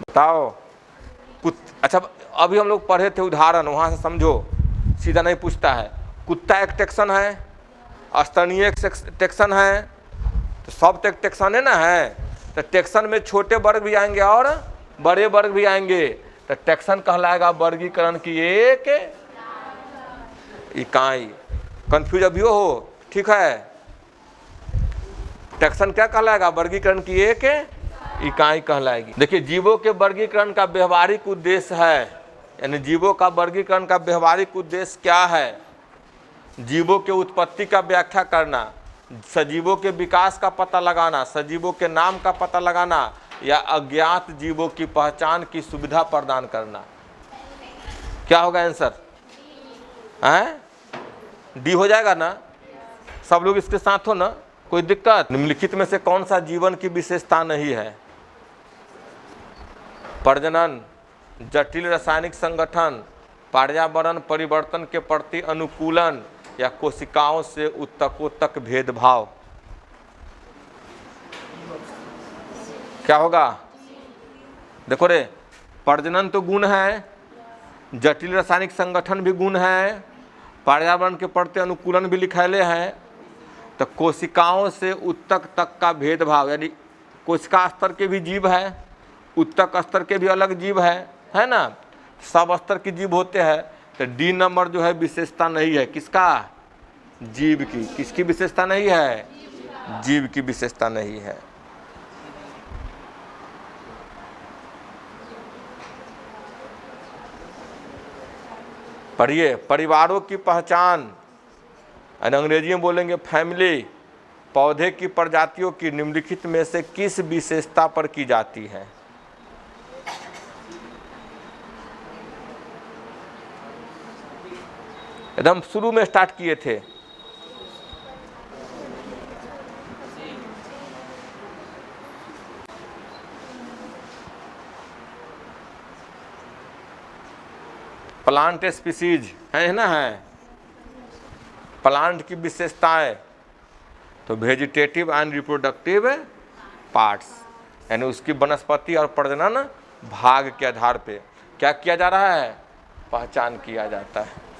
बताओ अच्छा अभी हम लोग पढ़े थे उदाहरण, वहां से समझो, सीधा नहीं पूछता है। कुत्ता एक टैक्सॉन है, स्तनीय एक टैक्सॉन है, तो सब टैक्सॉन है ना है। तो टैक्सॉन में छोटे वर्ग भी आएंगे और बड़े वर्ग भी आएंगे। तो टैक्सॉन कहलाएगा वर्गीकरण की एक इकाई। कंफ्यूज अभी हो? ठीक है। टैक्सॉन क्या कहलाएगा? वर्गीकरण की एक इकाई कहलाएगी। देखिए जीवों के वर्गीकरण का व्यवहारिक उद्देश्य है, यानी जीवों का वर्गीकरण का व्यवहारिक उद्देश्य क्या है? जीवों के उत्पत्ति का व्याख्या करना, सजीवों के विकास का पता लगाना, सजीवों के नाम का पता लगाना, या अज्ञात जीवों की पहचान की सुविधा प्रदान करना। क्या होगा आंसर? डी हो जाएगा ना? सब लोग इसके साथ हो ना? कोई दिक्कत? निम्नलिखित में से कौन सा जीवन की विशेषता नहीं है? प्रजनन, जटिल रासायनिक संगठन, पर्यावरण परिवर्तन के प्रति अनुकूलन या कोशिकाओं से ऊतकों तक भेदभाव। क्या होगा? देखो रे, प्रजनन तो गुण है, जटिल रासायनिक संगठन भी गुण है, पर्यावरण के प्रति अनुकूलन भी लिखाले हैं, तो कोशिकाओं से ऊतक तक का भेदभाव, यानी कोशिका स्तर के भी जीव है, ऊतक स्तर के भी अलग जीव है ना? सब स्तर के जीव होते हैं। तो डी नंबर जो है विशेषता नहीं है, किसका? जीव की। किसकी विशेषता नहीं है? जीव की विशेषता नहीं है। पढ़िए, परिवारों की पहचान, अंग्रेजी में बोलेंगे फैमिली, पौधे की प्रजातियों की निम्नलिखित में से किस विशेषता पर की जाती है? एकदम शुरू में स्टार्ट किए थे। प्लांट स्पीसीज है ना? है प्लांट की विशेषताएं, तो वेजिटेटिव एंड रिप्रोडक्टिव पार्ट्स, यानी उसकी वनस्पति और प्रजनन भाग के आधार पे क्या किया जा रहा है? पहचान किया जाता है।